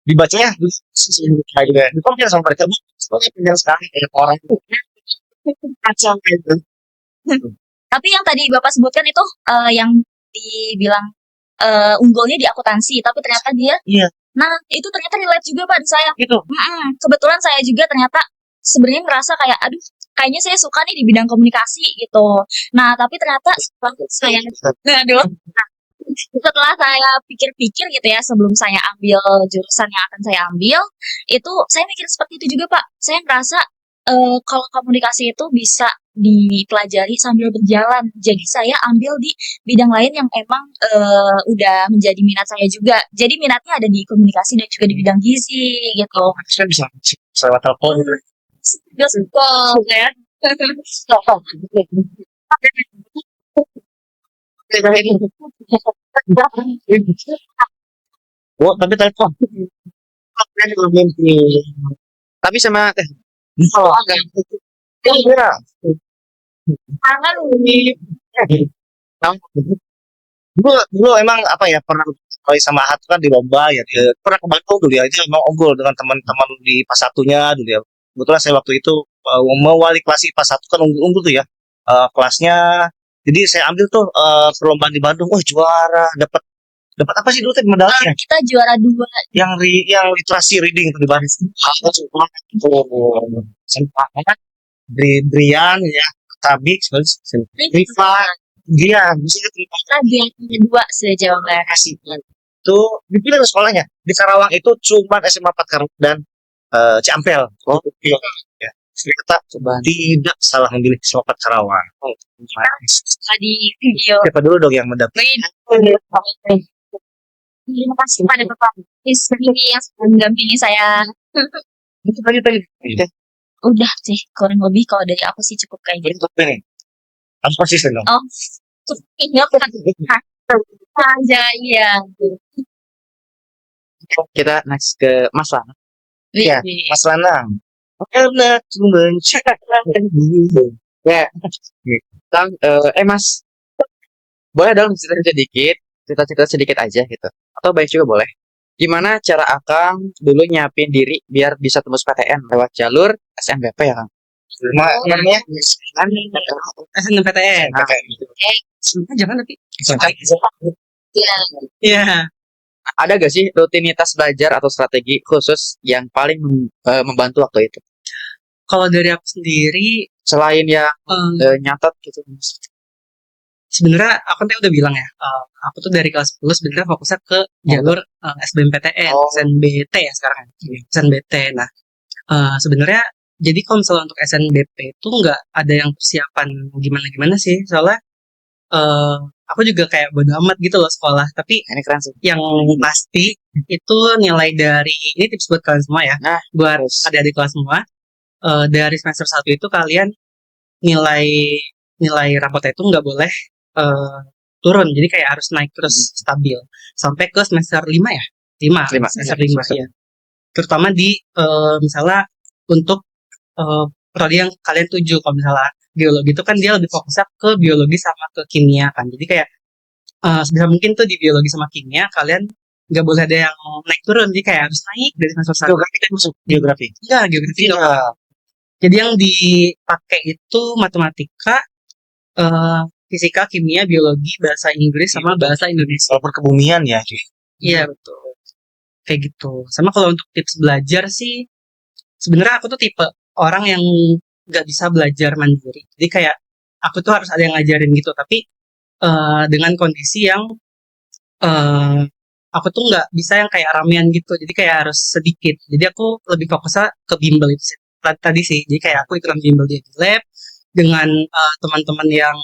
Dibacanya di komen sama mereka soalnya pindah sekali kayak orang itu kacau gitu. Tapi yang tadi Bapak sebutkan itu yang dibilang unggulnya di akuntansi, tapi ternyata dia Iya. Nah, itu ternyata relate juga Pak di saya. Gitu. Kebetulan saya juga ternyata sebenarnya ngerasa kayak aduh, kayaknya saya suka nih di bidang komunikasi gitu. Nah, tapi ternyata setelah saya setelah saya pikir-pikir gitu ya sebelum saya ambil jurusan yang akan saya ambil, itu saya mikir seperti itu juga Pak. Saya ngerasa kalau komunikasi itu bisa dipelajari sambil berjalan. Jadi saya ambil di bidang lain yang emang udah menjadi minat saya juga. Jadi minatnya ada di komunikasi dan juga di bidang gizi gitu. Saya bisa lewat telepon. Ya. Oh, tapi telepon. Saya juga mimpi. Tapi sama teh. Iya. Tangan Dulu emang apa ya pernah kali sama Ahad kan di lomba ya pernah ke Bandung dulu ya itu emang unggul dengan teman-teman di pas satunya dulu ya. Kebetulan saya waktu itu mewali kelas IPA 1 kan unggul tuh ya kelasnya. Jadi saya ambil tuh perlombaan di Bandung, juara, dapat apa sih dulu teh medalnya? kita juara 2 Yang literasi reading tuh di Bandung. Sempat banget. Brian ya, Tabik, Riva, dia bisa kita juara 2 se-Jawa Barat. itu dipilih sekolahnya di Karawang itu cuma SMA 4 Karawang dan Ciampel. Ya. Ternyata tidak salah memilih SMA 4 Karawang. Di video. Siapa dulu dong yang mendapat? Terima kasih pada Bapak ini yang sudah mendampingi saya. Itu tadi. Udah sih, kurang lebih kalau dari aku sih cukup kayak gitu. Ini harus konsisten dong. Oh, ini aku aja iya. Kita next ke Mas Lana. Iya, Mas Lanang. Karena Ya. Mas, boleh dong cerita sedikit aja gitu. Atau baik juga boleh. Gimana cara Akang dulu nyiapin diri biar bisa tembus PTN lewat jalur SNBP ya Kang? Namanya SNMPTN. Nah, Sebenarnya jangan tapi. Iya. Iya. ada gak sih rutinitas belajar atau strategi khusus yang paling membantu waktu itu? Kalau dari aku sendiri, Selain yang nyatet gitu. sebenarnya aku tadi udah bilang ya, aku tuh dari kelas 10 sebenarnya fokusnya ke jalur SBMPTN, Oh. SNBT ya sekarang. SNBT. Nah, sebenarnya jadi kalau misalnya untuk SNBP itu nggak ada yang persiapan gimana-gimana sih, soalnya aku juga kayak bodo amat gitu loh sekolah. Tapi Ini keren sih. yang pasti itu nilai dari ini tips buat kalian semua ya, Nah, buat terus. adik-adik kelas semua. Dari semester 1 itu kalian nilai rapotnya itu nggak boleh turun, jadi kayak harus naik terus stabil sampai ke semester 5 ya, 5 Lima. semester 5 ya, terutama di misalnya untuk prodi yang kalian tuju. Kalau misalnya biologi itu kan dia lebih fokusnya ke biologi sama ke kimia kan, jadi kayak sebisa mungkin tuh di biologi sama kimia kalian nggak boleh ada yang naik turun, jadi kayak harus naik dari semester 1. geografi kan masuk geografi. Enggak, geografi enggak. Jadi yang dipakai itu matematika, fisika, kimia, biologi, bahasa Inggris, sama bahasa Indonesia. Walaupun kebumian ya. Iya, betul. Kayak gitu. Sama kalau untuk tips belajar sih, sebenarnya aku tuh tipe orang yang nggak bisa belajar mandiri. Jadi kayak aku tuh harus ada yang ngajarin gitu. Tapi dengan kondisi yang aku tuh nggak bisa yang kayak ramean gitu. Jadi kayak harus sedikit. Jadi aku lebih fokusnya ke bimbel itu sih. Tadi sih. Jadi kayak aku ikutan bimbel di lab dengan teman-teman yang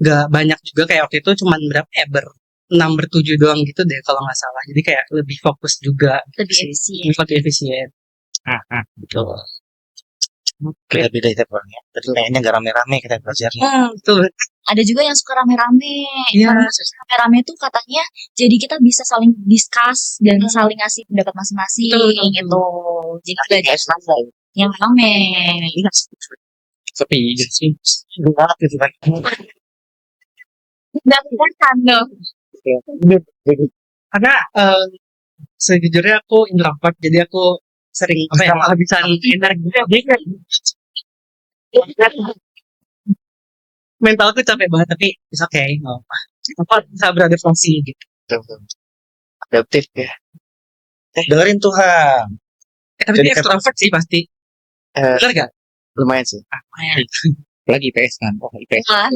nggak banyak juga, kayak waktu itu cuman berapa ya, 6 7 doang gitu deh kalau nggak salah. Jadi kayak lebih fokus juga Lebih sih. efisien. Lebih efisien. Betul. Kita beda itu orangnya. Tadi kayaknya nggak rame-rame kita belajarnya. Betul. Ada juga yang suka rame-rame. Iya. Karena rame-rame itu katanya jadi kita bisa saling discuss dan saling ngasih pendapat masing-masing Betul. gitu. Jadi belajar yang rame. Sepi sih. Banget gitu kan. Dan kan loh. Karena sejujurnya aku introvert, jadi aku sering apa ya, kehabisan energi. Jadi kayak mentalku capek banget, tapi it's okay, nggak apa. Aku bisa beradaptasi gitu. Adaptif ya. Dengerin Tuhan. Tapi Jadi dia extrovert sih pasti. Eh, Bener gak? lumayan sih. Lagi IPS kan. Oh, IPS. Wah.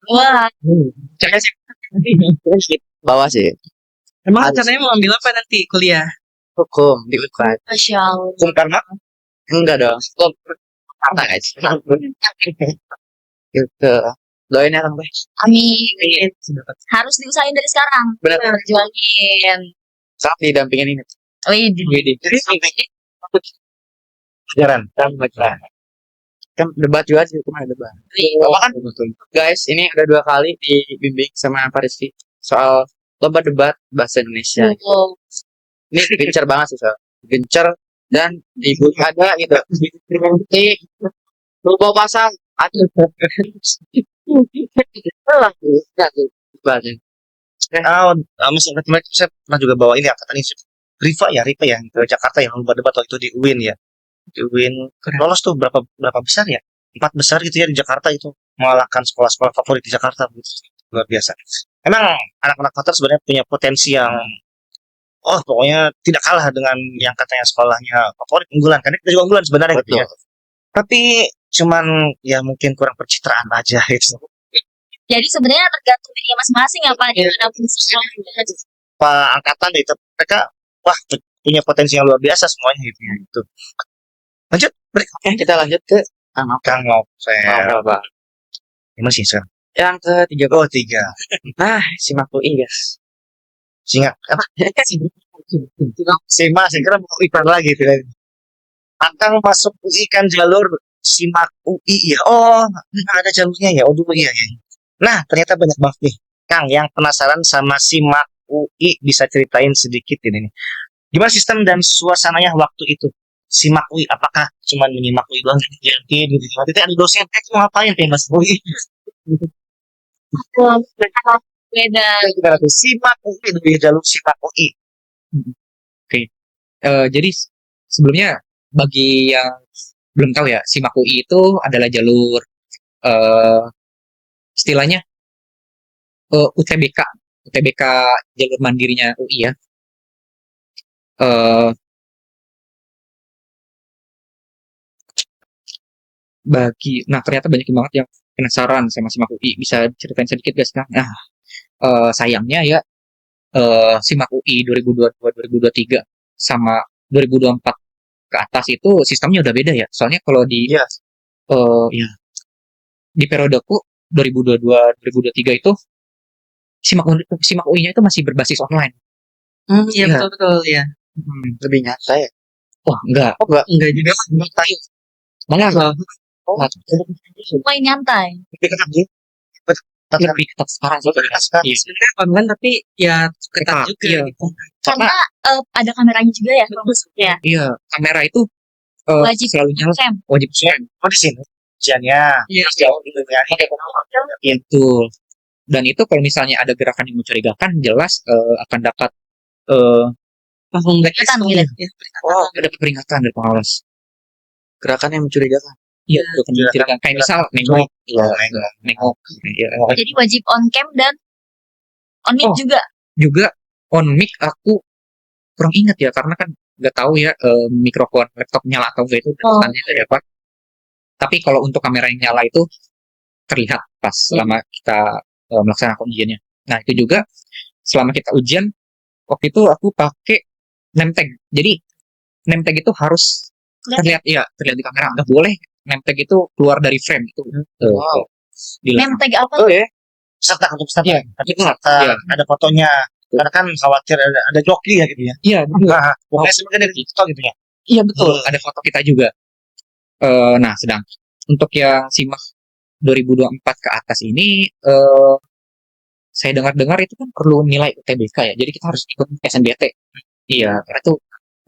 Wah, Bawah sih. Emang Harus. rencananya mau ambil apa nanti kuliah? Hukum di Unpad. Masya Allah. Hukum karena Enggak dong. Hukum karena guys. Gitu. Doain ya Kang Teh. Amin. Sedapat. Harus diusahain dari sekarang. Benar. Berjuangin. Saat didampingin ini. Wih, Jadi pelajaran. kan debat juga sih, hukum ada debat. Bapak kan guys, ini udah 2 kali dibimbing sama Pak Rizky soal lomba debat bahasa Indonesia. betul. Ini gencar banget sih, soal gencar dan ibu ada gitu. Di lupa pasang ada. Misalnya kemarin saya pernah juga bawa ini angkatan ini Riva ya ke Jakarta yang lomba debat waktu itu di UIN ya. Di UIN lolos tuh berapa besar ya? 4 besar gitu ya di Jakarta itu, mengalahkan sekolah-sekolah favorit di Jakarta gitu. Luar biasa. Emang anak-anak Kotor sebenarnya punya potensi yang pokoknya tidak kalah dengan yang katanya sekolahnya favorit unggulan, karena kita juga unggulan sebenarnya gitu ya. Tapi cuman ya mungkin kurang pencitraan aja gitu. Jadi sebenarnya tergantung diri masing-masing ya Pak. Dimanapun Pak angkatan itu mereka punya potensi yang luar biasa semuanya gitu ya. Itu. Lanjut, Oke, kita lanjut ke Kang Novel. apa? Gimana sih sekarang? Yang ketiga. Oh 3. Nah, simak UI guys. Singa apa? Sima, saya kira mau iklan lagi tuh. Akang masuk UI kan jalur Simak UI ya. Oh, ada jalurnya ya. Oh dulu iya ya. Nah, ternyata banyak banget nih. Kang, yang penasaran sama Simak UI bisa ceritain sedikit ini nih. Gimana sistem dan suasananya waktu itu? Simak UI, apakah cuma menyimak UI doang gitu? Nanti ada dosen, mau ngapain kayak Mas UI? beda. Simak UI, jalur Simak UI. Jadi sebelumnya bagi yang belum tahu ya, SIMAK UI itu adalah jalur eh, istilahnya UTBK, UTBK jalur mandirinya UI ya. Eh, nah ternyata banyak banget yang penasaran sama SIMAK UI. Bisa ceritain sedikit guys kan? Nah, sayangnya ya SIMAK UI 2022-2023 sama 2024 ke atas itu sistemnya udah beda ya. Soalnya kalau di Iya. ya di periodeku 2022-2023 itu SIMAK UI-nya itu masih berbasis online. Iya, Iya. betul ya. Lebih nyata ya. Wah, enggak. Enggak juga. Malah Main nyantai. lebih ketat sekarang sih. Iya. Sebenarnya online tapi ya ketat Ketat, juga iya. gitu. Karena ada kameranya juga ya kalau maksudnya. Iya, kamera itu Wajib selalu nyala, Cam. wajib cam. Oh, di sini ujiannya. Iya. Jauh gitu ya. Itu. Dan itu kalau misalnya ada gerakan yang mencurigakan, jelas akan dapat Langsung Peringatan blacklist gitu. ya. dapat peringatan dari pengawas. Gerakan yang mencurigakan. Iya, gerakan mencurigakan. Kayak misal nengok, nengok. Iya. Jadi wajib on cam dan on mic Oh. juga. Juga on mic aku kurang ingat ya, karena kan nggak tahu ya mikrofon laptop nyala atau enggak itu standarnya dari apa. Tapi kalau untuk kamera yang nyala itu terlihat pas selama kita melaksanakan ujiannya. Nah itu juga selama kita ujian waktu itu aku pakai name tag. Jadi name tag itu harus terlihat di kamera. Nggak boleh name tag itu keluar dari frame itu. Wow. Name tag apa? Oh ya. Peserta untuk peserta. Iya. Tapi peserta Iya. ada fotonya. Karena kan khawatir ada joki ya gitu ya. Iya, betul. Nah, pokoknya sebenarnya dari TikTok gitu ya. Iya betul. Ada foto kita juga. Nah, sedang untuk yang SIMAK 2024 ke atas ini, saya dengar-dengar itu kan perlu nilai UTBK ya. Jadi kita harus ikut SNBT. Iya, karena itu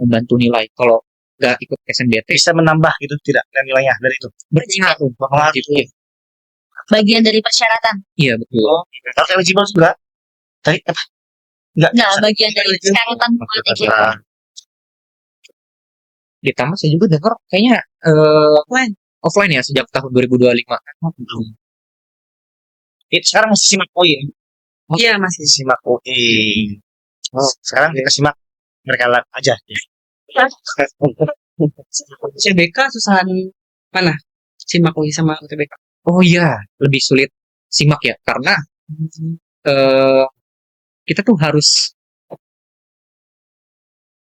membantu nilai. Kalau nggak ikut SNBT, Bisa menambah gitu tidak nilainya dari itu. berpengaruh. Berpengaruh. Iya, Bagian dari persyaratan. iya betul. Oh, kalau eligible juga. Tadi apa? Enggak. Nah, bagian dari persyaratan buat ikut. Ditambah saya juga dengar kayaknya offline ya sejak tahun 2025. Itu sekarang masih simak UI. Iya masih. Simak UI. Sekarang kita simak mereka live aja. CBK susahan mana? SIMAK UI sama UTBK. Oh iya, lebih sulit SIMAK ya, karena kita tuh harus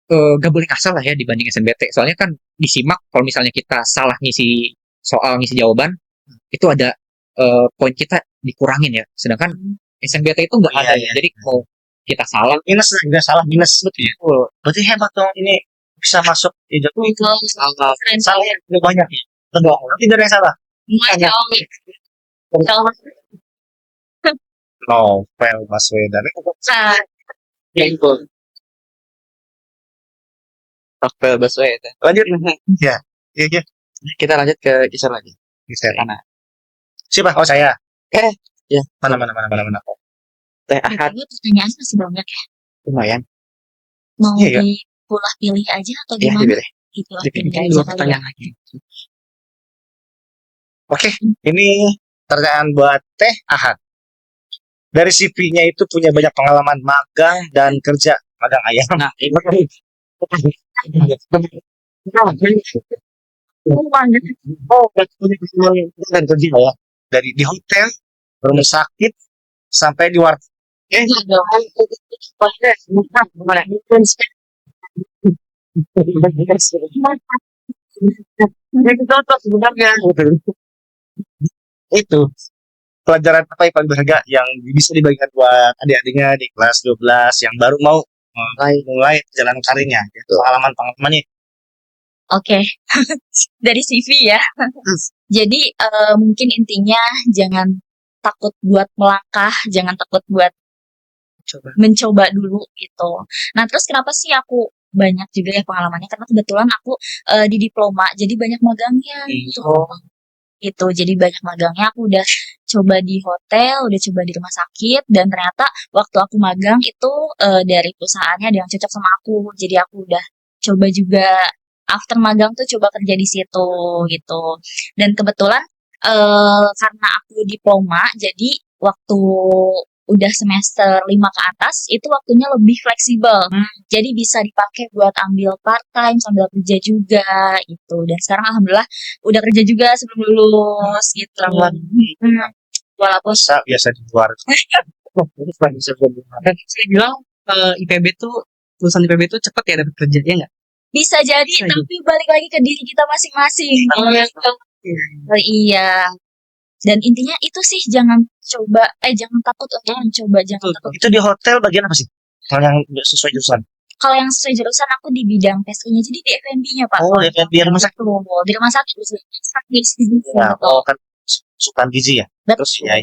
gak boleh ngasal lah ya dibanding SNBT. Soalnya kan di SIMAK kalau misalnya kita salah ngisi soal, ngisi jawaban, itu ada poin kita dikurangin ya. Sedangkan SNBT itu nggak Iya, ada iya. ya. Jadi mau kita salah, Minus juga salah minus betul. Berarti hebat dong ini bisa masuk di jatuh itu. Keren Salah yang lebih banyak ya. Betul. Tidak ada yang salah. banget. Kalau Novel Baswedan. nah, Novel Baswedan. Lanjut. Ya. Iya. Kita lanjut ke kisah lagi. Bisa. Mana? Siapa? Oh saya. Ya. Mana. Teh Ahad. ini pertanyaan masih banyak ya. Lumayan. Mau Iya, dipulah pilih aja atau Ya, gimana? dipilih. Dipulah Dipilih. pilih aja Dua kali ya. pertanyaan lagi. Oke, ini pertanyaan buat Teh Ahad. Dari CV-nya itu punya banyak pengalaman magang dan kerja magang ayam. Nah, Dan kerja ya. Dari di hotel, rumah sakit, sampai di warteg. Itu pelajaran apa yang paling berharga yang bisa dibagikan buat adik-adiknya di kelas 12 yang baru mau mulai jalan karirnya, gitu. Pengalamannya. Oke. Dari CV ya. Jadi mungkin intinya jangan takut buat melangkah, jangan takut buat mencoba dulu gitu. Nah, terus kenapa sih aku banyak juga ya pengalamannya, karena kebetulan aku di diploma, jadi banyak magangnya gitu. Gitu, jadi banyak magangnya. Aku udah coba di hotel, udah coba di rumah sakit, dan ternyata waktu aku magang itu dari perusahaannya ada yang cocok sama aku. Jadi aku udah coba juga after magang tuh coba kerja di situ gitu. Dan kebetulan karena aku diploma, jadi waktu udah semester 5 ke atas itu waktunya lebih fleksibel. Jadi bisa dipakai buat ambil part time sambil kerja juga gitu. Dan sekarang alhamdulillah udah kerja juga sebelum lulus gitu. Walaupun Biasa di luar. Saya bilang IPB tuh lulusan IPB tuh cepet ya dapat kerja ya nggak? bisa jadi, Bisa tapi balik lagi ke diri kita masing-masing. Iya. Dan intinya itu sih jangan takut untuk mencoba, jangan takut. Itu di hotel bagian apa sih? Kalau yang sesuai jurusan. Kalau yang sesuai jurusan aku di bidang PSI-nya, jadi di F&B-nya Pak. Oh, F&B rumah sakit. Betul, di rumah sakit Ya, betul. kan asupan gizi ya. Betul. Terus ya,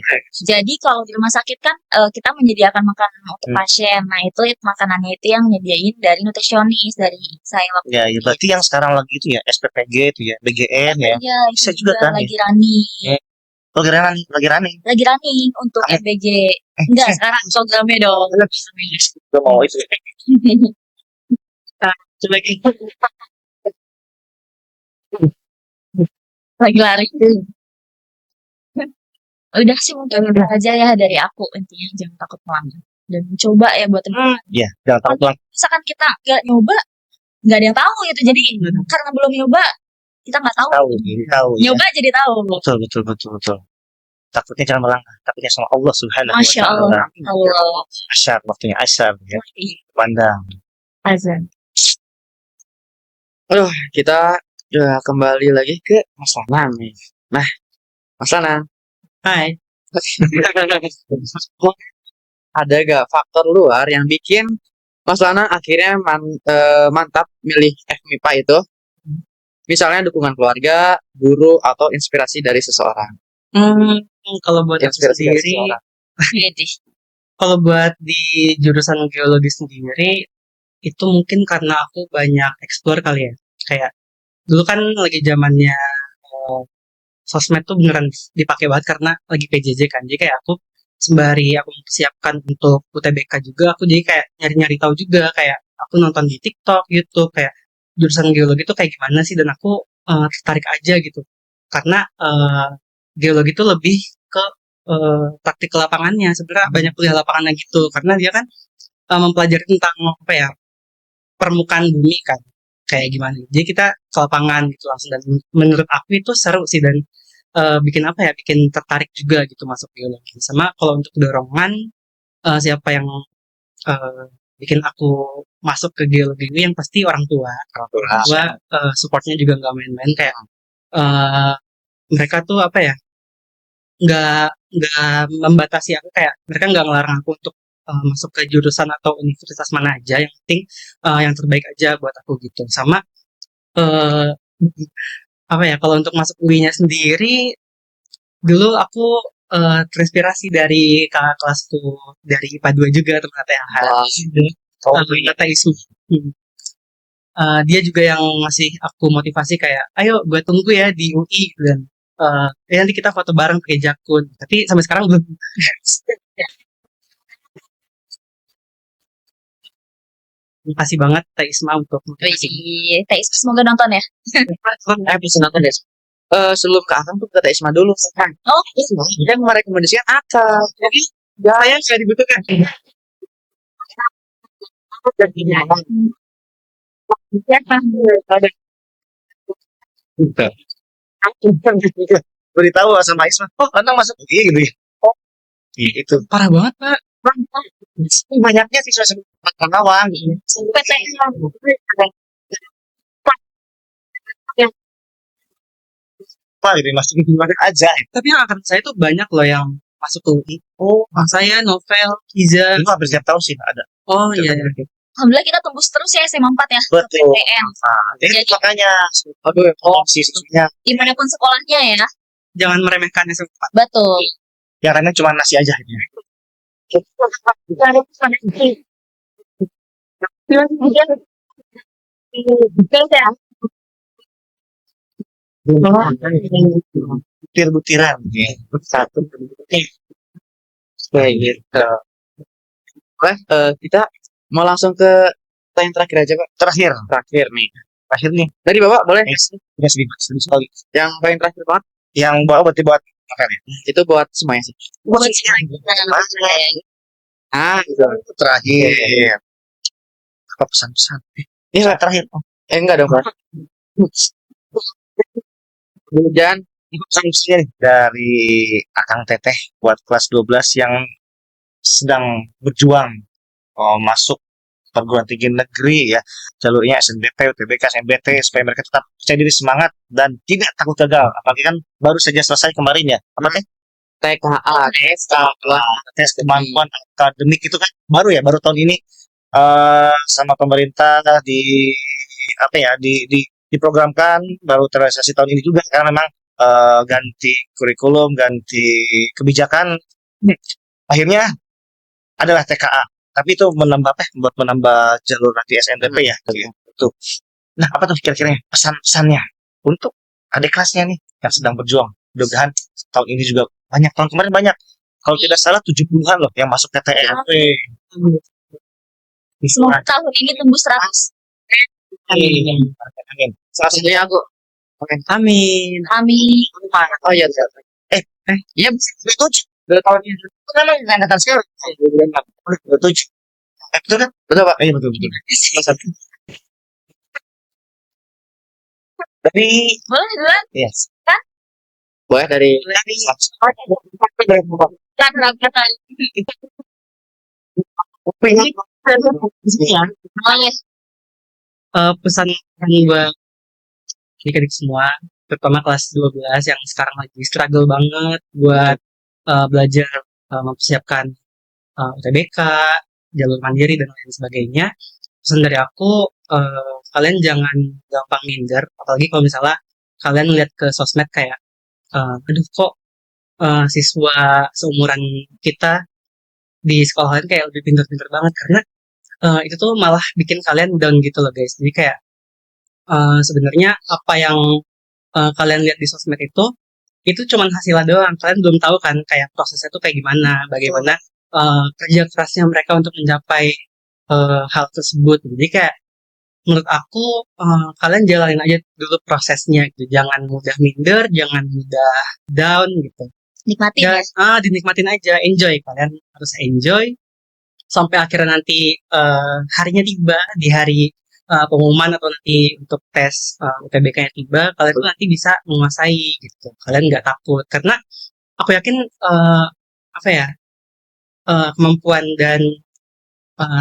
Jadi kalau di rumah sakit kan kita menyediakan makanan untuk pasien. Nah itu makanannya itu yang nyediain dari nutrisionis dari saya waktu ya, berarti yang sekarang lagi itu ya SPPG itu ya, BGN ya. Iya, itu Bisa juga kan, lagi running. Oh, lagi running. Lagi running untuk FBG. Enggak, sekarang programnya dong. Gue mau itu. Coba lagi. Lagi lari. Udah sih mungkin udah aja ya dari aku, intinya jangan takut melanggar dan coba ya buat teman-teman. Iya, jangan takut lah. Misalkan kita nggak nyoba, nggak ada yang tahu gitu. Jadi karena belum nyoba, kita nggak tahu. Tahu ya. Nyoba jadi tahu. Betul. Takutnya jangan melanggar, takutnya sama Allah Subhanahu wa Masya Allah. taala. Allah. Asyar, waktunya asyar ya. Pandang. Azan. Aduh, kita kembali lagi ke Mas Lanang nih. Nah, Mas Lanang, Hai. ada gak faktor luar yang bikin Mas Lanang akhirnya mantap milih FMIPA itu? Misalnya dukungan keluarga, guru, atau inspirasi dari seseorang. Kalau buat aku Inspirasi dari sendiri, seseorang. kalau buat di jurusan geologi sendiri, itu mungkin karena aku banyak explore kali ya. Kayak dulu kan lagi zamannya sosmed tuh beneran dipakai banget karena lagi PJJ kan. Jadi kayak aku sembari aku mempersiapkan untuk UTBK juga, aku jadi kayak nyari-nyari tahu juga, kayak aku nonton di TikTok, YouTube, kayak jurusan geologi itu kayak gimana sih, dan aku tertarik aja gitu. Karena geologi itu lebih ke praktik ke lapangannya, sebenarnya banyak kuliah lapangannya gitu, karena dia kan mempelajari tentang apa ya, permukaan bumi kan, kayak gimana. Jadi kita ke lapangan gitu langsung, dan menurut aku itu seru sih, dan bikin apa ya, bikin tertarik juga gitu masuk geologi. Sama kalau untuk dorongan, siapa yang bikin aku masuk ke geologi ini, yang pasti orang tua. Orang tua supportnya juga nggak main-main, kayak mereka tuh apa ya, nggak membatasi aku, kayak mereka nggak ngelarang aku untuk masuk ke jurusan atau universitas mana aja, yang penting yang terbaik aja buat aku gitu. Sama apa ya, kalau untuk masuk UI-nya sendiri, dulu aku terinspirasi dari kakak kelas tuh, dari IPA 2 juga, teman TH. Kata Isu. Dia juga yang ngasih aku motivasi kayak, ayo gue tunggu ya di UI gitu, dan nanti kita foto bareng pakai jakun. Tapi sampai sekarang belum. Terima kasih banget Teh Isma untuk motivasi. Teh Isma semoga nonton ya. Bisa nonton deh. Sebelum ke Akang tuh kata Isma dulu. Oh, Dia merekomendasikan Akang. Jadi Saya nggak dibutuhkan. Beritahu sama Isma, oh Anang masuk UI gitu ya. Oh, itu Parah banget Pak. banyaknya siswa Karawang. Apa gitu masuk gimana aja. Tapi yang angkatan saya tuh banyak loh yang masuk ke UI. Oh, saya Novel, Iza. Itu hampir setiap tahun sih ada. Oh iya. alhamdulillah kita tembus terus ya SMA 4 ya. Betul. PTN. Jadi Jadi- makanya aduh, siswanya Dimanapun sekolahnya ya. Jangan meremehkan SMA. Betul. yang lainnya cuma nasi aja gitu. Butir-butiran satu kayak gitu. Kita mau langsung ke Pertanyaan terakhir aja Pak. Terakhir nih. Dari Bapak boleh? Ya sedikit sekali. Yang paling terakhir banget Yang bawa berarti buat apa ya? itu buat semuanya sih. Buat kita. Gitu. Terakhir. Apa pesan-pesan? Iya, Terakhir. enggak dong Pak. Hujan. Pesan-pesan nih dari Akang Teteh buat kelas 12 yang sedang berjuang masuk perguruan tinggi negeri ya, jalurnya SNBP, UTBK, SNBT, supaya mereka tetap percaya diri, semangat dan tidak takut gagal. Apalagi kan baru saja selesai kemarin ya, apa teh? TKA. Tes kemampuan akademik itu kan baru tahun ini sama pemerintah diprogramkan, baru terrealisasi tahun ini juga karena memang ganti kurikulum, ganti kebijakan. Akhirnya adalah TKA. Tapi itu buat menambah jalur nanti SNBP ya. Gitu. Nah, apa tuh kira-kira pesan-pesannya untuk adik kelasnya nih yang sedang berjuang? Mudah-mudahan tahun ini juga banyak, tahun kemarin banyak. Kalau tidak salah 70-an loh yang masuk TTRP. Semoga tahun ini tembus 100. Amin. Salah satunya aku. Amin. Amin. Oh iya. Iya, Dua tahun ini. Kenapa angkatan sekarang? 27. Betul kan? betul Pak. Iya betul. Dari Boleh duluan? yes. Boleh dari Kata-kata. Boleh. Pesan buat adik-adik semua, terutama kelas 12 yang sekarang lagi struggle banget buat belajar mempersiapkan UTBK, jalur mandiri dan lain sebagainya. Pesan dari aku, kalian jangan gampang minder, apalagi kalau misalnya kalian lihat ke sosmed kayak, aduh kok siswa seumuran kita di sekolah lain kayak lebih pintar-pintar banget, karena itu tuh malah bikin kalian down gitu loh guys. Jadi kayak sebenarnya apa yang kalian lihat di sosmed itu cuman hasilnya doang. Kalian belum tahu kan kayak prosesnya tuh kayak gimana, bagaimana kerja kerasnya mereka untuk mencapai hal tersebut. Jadi kayak menurut aku kalian jalanin aja dulu prosesnya gitu. Jangan mudah minder, jangan mudah down gitu. Nikmatin ya. Dinikmatin aja, enjoy. Kalian harus enjoy sampai akhirnya nanti harinya tiba, di hari pengumuman atau nanti untuk tes UTBK-nya tiba, kalian tuh nanti bisa menguasai gitu. Kalian nggak takut karena aku yakin kemampuan dan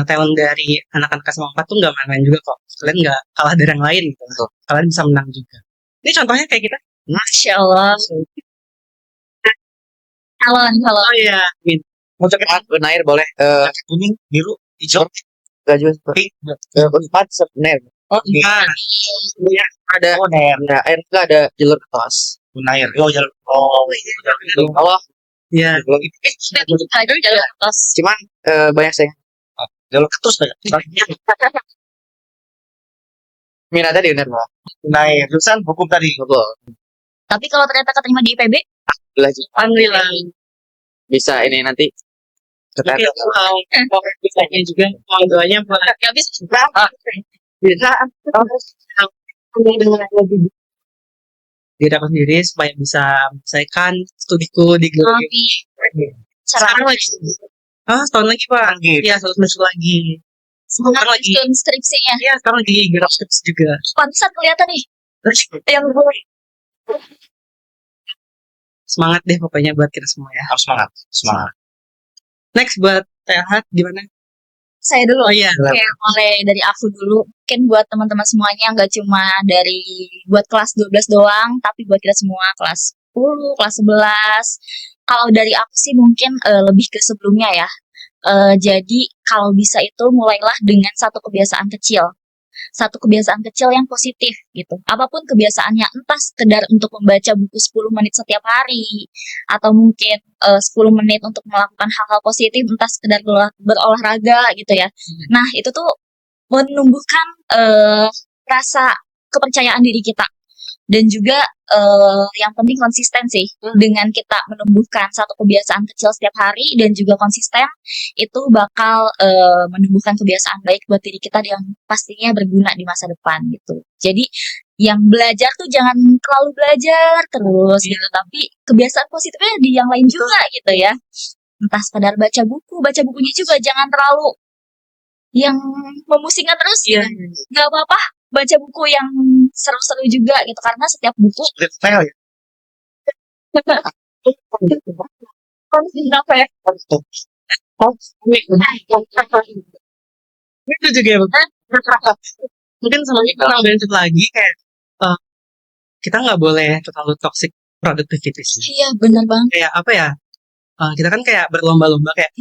talent dari anak-anak kelas 4 tuh nggak main-main juga kok. Kalian nggak kalah dari yang lain gitu. Kalian bisa menang juga. Ini contohnya kayak kita. Masya Allah. Calon. Oh iya, Mau jaket Unair boleh. jaket kuning, biru, hijau, Gak juga. pink. Unpad Unair. Oh iya. Ada. Unair. Ada air juga ada jalur kelas. Unair. Oh jalur. Oh iya. Allah. iya. Jalur atas. Cuman banyak saya. Jalur ketus aja. Minatnya di Unair Pak. Unair. Jurusan hukum tadi. Betul. Tapi kalau ternyata keterima di IPB, Alhamdulillah. Bisa ini nanti. Kita Oke, mau bisanya juga, mau doanya buat gak bisa. bisa diri aku sendiri supaya bisa menyelesaikan studiku di Gelora. Tapi sekarang lagi Setahun lagi Pak. Lagi. Iya, 1 semester lagi. semangat Sekarang lagi. bikin skripsinya. Iya, sekarang lagi gerak skripsi juga. Pantesan kelihatan nih. Yang gue Semangat deh pokoknya buat kita semua ya. Harus semangat. Semangat. Next buat Tehat gimana? saya dulu. Oh iya. Oke, mulai dari aku dulu. Mungkin buat teman-teman semuanya nggak cuma dari buat kelas 12 doang, tapi buat kita semua kelas 10, kelas 11. Kalau dari aku sih mungkin lebih ke sebelumnya ya. Jadi kalau bisa itu mulailah dengan satu kebiasaan kecil. Satu kebiasaan kecil yang positif gitu. Apapun kebiasaannya, entah sekedar untuk membaca buku 10 menit setiap hari, atau mungkin 10 menit untuk melakukan hal-hal positif, entah sekedar berolahraga gitu ya. Nah, itu tuh menumbuhkan rasa kepercayaan diri kita. dan juga yang penting konsisten sih. Dengan kita menumbuhkan satu kebiasaan kecil setiap hari dan juga konsisten, itu bakal menumbuhkan kebiasaan baik buat diri kita yang pastinya berguna di masa depan gitu. Jadi yang belajar tuh jangan terlalu belajar terus gitu, tapi kebiasaan positifnya di yang lain juga gitu ya. Entah sekadar baca bukunya juga jangan terlalu yang memusingkan terus gitu. Gak apa-apa baca buku yang seru-seru juga gitu, karena setiap buku Detail ya. Itu juga ya, Bang. Mungkin sama kita nambahin satu lagi kayak eh, kita nggak boleh terlalu toxic productivity sih. iya benar banget. Kayak apa ya? Kita kan kayak berlomba-lomba kayak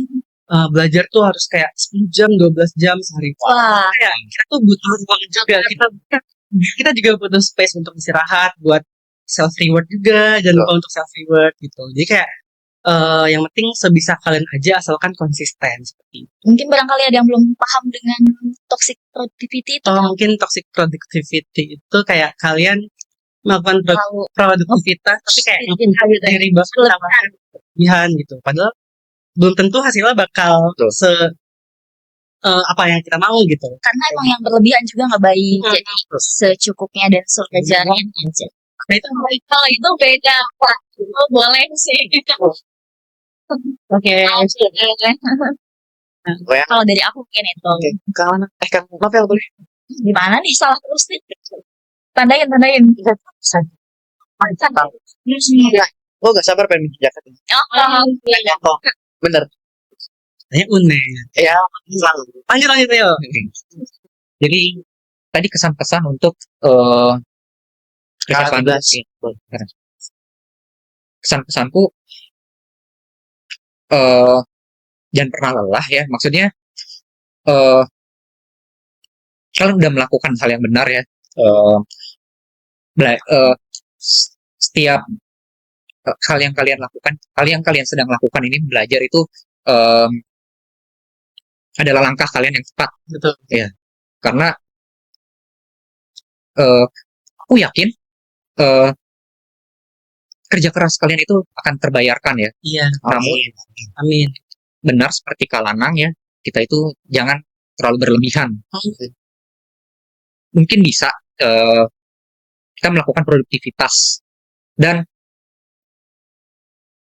belajar tuh harus kayak 10 jam, 12 jam sehari. Wah, Kayak kita tuh butuh ruang juga. Kita juga butuh space untuk istirahat, buat self reward juga, jangan lupa untuk self reward gitu. Jadi kayak yang penting sebisa kalian aja asalkan konsisten seperti itu. mungkin barangkali ada yang belum paham dengan toxic productivity itu Atau mungkin toxic productivity itu kayak kalian melakukan terlalu produktivitas tapi kayak diri bahkan tambahkan kelebihan gitu. Padahal belum tentu hasilnya bakal apa yang kita mau gitu. karena emang yang berlebihan juga nggak baik. Hmm. Jadi secukupnya dan sewajarnya aja. Nah, itu Kalau itu beda, Pak. Oh, boleh sih. oke. Kalau dari aku mungkin itu. Kang Novel boleh. Gimana nih, salah terus nih. Tandain. Oh gak sabar pengen minum jaket ini. Oh, Bener. Saya unik. Ya, Lanjut ya. Jadi tadi kesan-kesan untuk kehidupan. Kesan-kesanku jangan pernah lelah ya. Maksudnya kalian udah melakukan hal yang benar ya. Setiap hal yang kalian lakukan, hal yang kalian sedang lakukan ini belajar itu adalah langkah kalian yang tepat. Betul. Ya, karena aku yakin kerja keras kalian itu akan terbayarkan ya. Iya. Namun Amin. benar seperti Kalanang ya, kita itu jangan terlalu berlebihan. Mungkin bisa kita melakukan produktivitas dan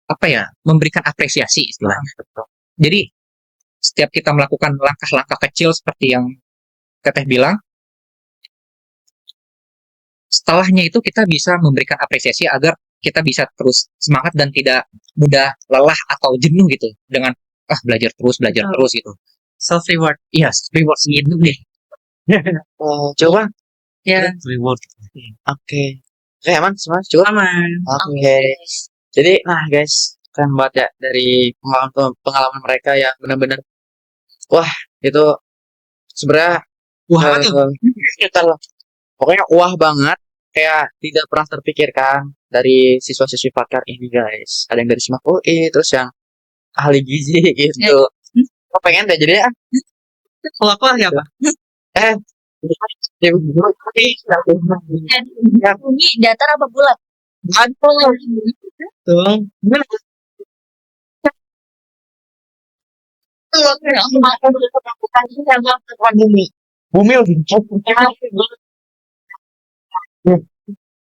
apa ya, memberikan apresiasi istilahnya. Jadi setiap kita melakukan langkah-langkah kecil seperti yang Teteh bilang, setelahnya itu kita bisa memberikan apresiasi agar kita bisa terus semangat dan tidak mudah lelah atau jenuh gitu dengan belajar terus gitu. Self reward. Iya, reward gitu deh. coba. Ya. Reward. Oke. Aman semua cukup. Aman. Oke. Jadi, nah guys, keren banget ya dari pengalaman mereka yang benar-benar, wah itu sebenarnya Wah, apa tuh? pokoknya wah banget, kayak tidak pernah terpikirkan dari siswa-siswi Patkar ini guys. Ada yang dari SIMAK UI, terus yang ahli gizi gitu. Kok pengen deh jadi ya? Kalau aku ahli apa? Bumi datar apa bulat? Tuh. Bumi lebih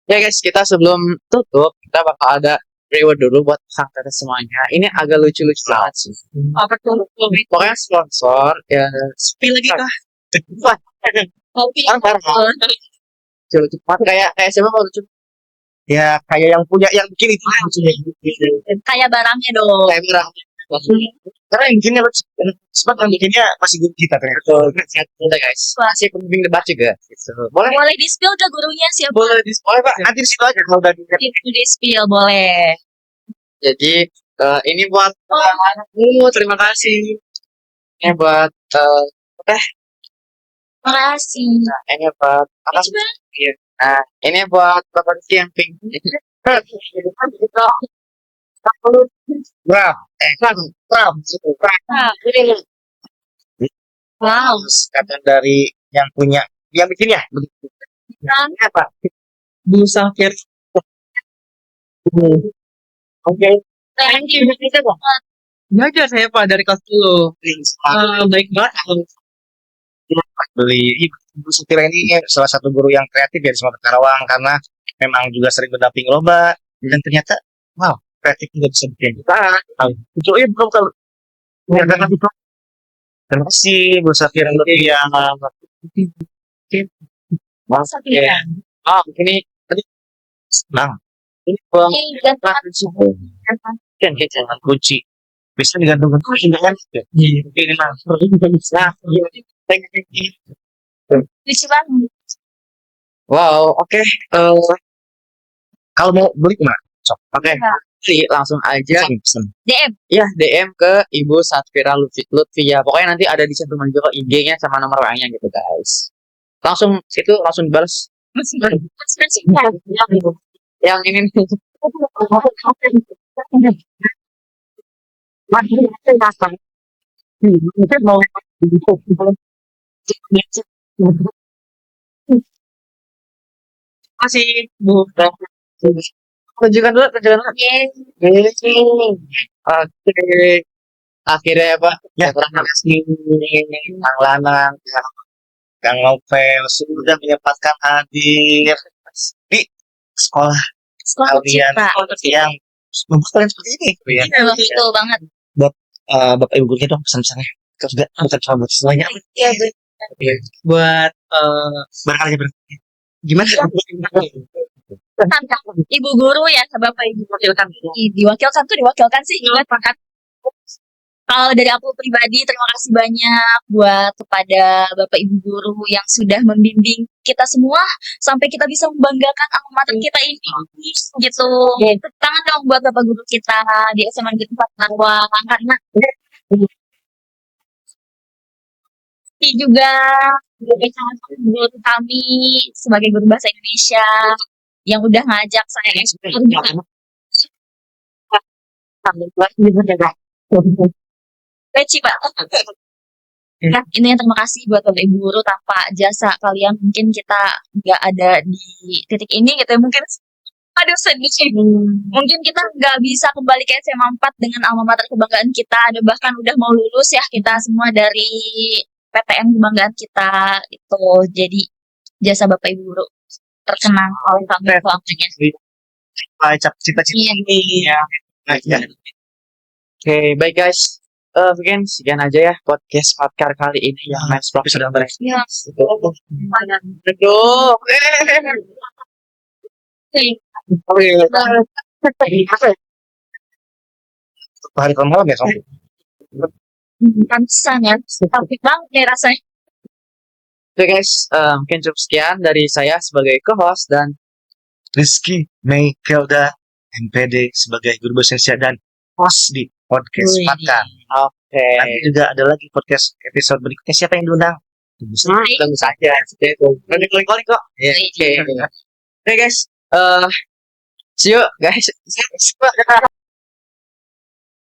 Ya guys, kita sebelum tutup, kita bakal ada reward dulu buat Kang Teteh semuanya. Ini agak lucu-lucu banget sih. Apa tuh? Pokoknya sponsor ya Spill lagi kah? Kopi. lucu banget, kayak siapa mau lucu? ya kayak yang punya yang bikin itu Kayak barangnya dong. Kayak berang. karena yang bikinnya sebab yang bikinnya masih guru kita ternyata. Udah guys, masih pembimbing debat juga. Gitu. Boleh? Boleh di spill ke gurunya siapa? Boleh Boleh Pak, nanti di situ aja kalau udah di Itu di spill boleh. Jadi ini buat anakmu, terima kasih. Ini buat Makasih. ini buat apa? Iya. Nah, ini buat Bapak Rizky yang pink. Bram, Wow. kata dari yang punya yang bikinnya. Ini apa? Bu Safir. Oke. Thank you. Belajar saya Pak dari kelas dulu. Baik banget. beli Bu Sutira ini salah satu guru yang kreatif ya di Sumatera Karawang karena memang juga sering mendampingi lomba dan ternyata wow kreatif juga bisa bikin kita itu ya belum kalau terima kasih Bu Safira Lutfia Safira. Oh, ini senang ini Bang. Ini dan kan jangan kunci bisa digantungkan kunci kan ini mah Nah, lucu banget. wow, oke. kalau mau beli kemana Oke. Jadi langsung aja pesen DM. ya DM ke Ibu Satvira Lutfia. Pokoknya nanti ada di cantuman juga IG-nya sama nomor WA-nya gitu, guys. Langsung itu langsung dibalas. Yang ini nih. Masih Bu. Tunjukkan dulu, tunjukkan dulu. Oke. Akhirnya ya, Pak. ya terima kasih Kang Lanang Kang Novel sudah menyempatkan hadir di sekolah Sekolah kalian Cipta. yang membuat kalian seperti ini ya. Betul banget. Bapak Ibu gurunya dong pesan-pesannya juga bukan cuma buat semuanya Iya, Buat barangkali aja gimana? Ibu guru ya, Bapak Ibu diwakilkan. Diwakilkan sih. Kalau dari aku pribadi, terima kasih banyak buat kepada Bapak Ibu guru yang sudah membimbing kita semua sampai kita bisa membanggakan alma mater kita ini. Gitu. Tepuk tangan dong buat Bapak guru kita di SMA Negeri 4 Karawang karena ini juga sebagai salah satu guru kami sebagai guru bahasa Indonesia yang udah ngajak saya ekspor juga. Peci, Pak. Nah, ini yang terima kasih buat Bapak Ibu guru, tanpa jasa kalian mungkin kita nggak ada di titik ini gitu ya. Mungkin aduh sedih. Mungkin kita nggak bisa kembali ke SMA 4 dengan alma mater kebanggaan kita. Ada bahkan udah mau lulus ya kita semua dari PTN kebanggaan kita itu. Jadi jasa Bapak Ibu guru terkenang oleh kami selamanya. cita-cita Iya. ini ya ya Oke, baik guys. Mungkin sekian aja ya podcast Patkar kali ini yang Men's Vlog episode yang terakhir Iya. Aduh. hari malam ya Sofi Pantesan ya, topik banget nih rasanya. Oke guys, mungkin cukup sekian dari saya sebagai co-host dan Rizky Mei Kelda MPD sebagai guru bahasa Indonesia dan host di podcast Wih. Patkar. oke. Nanti juga ada lagi podcast episode berikutnya siapa yang diundang? Tunggu saja. Tunggu saja. Nanti klik kok. Ya, oke. Oke guys, see you guys.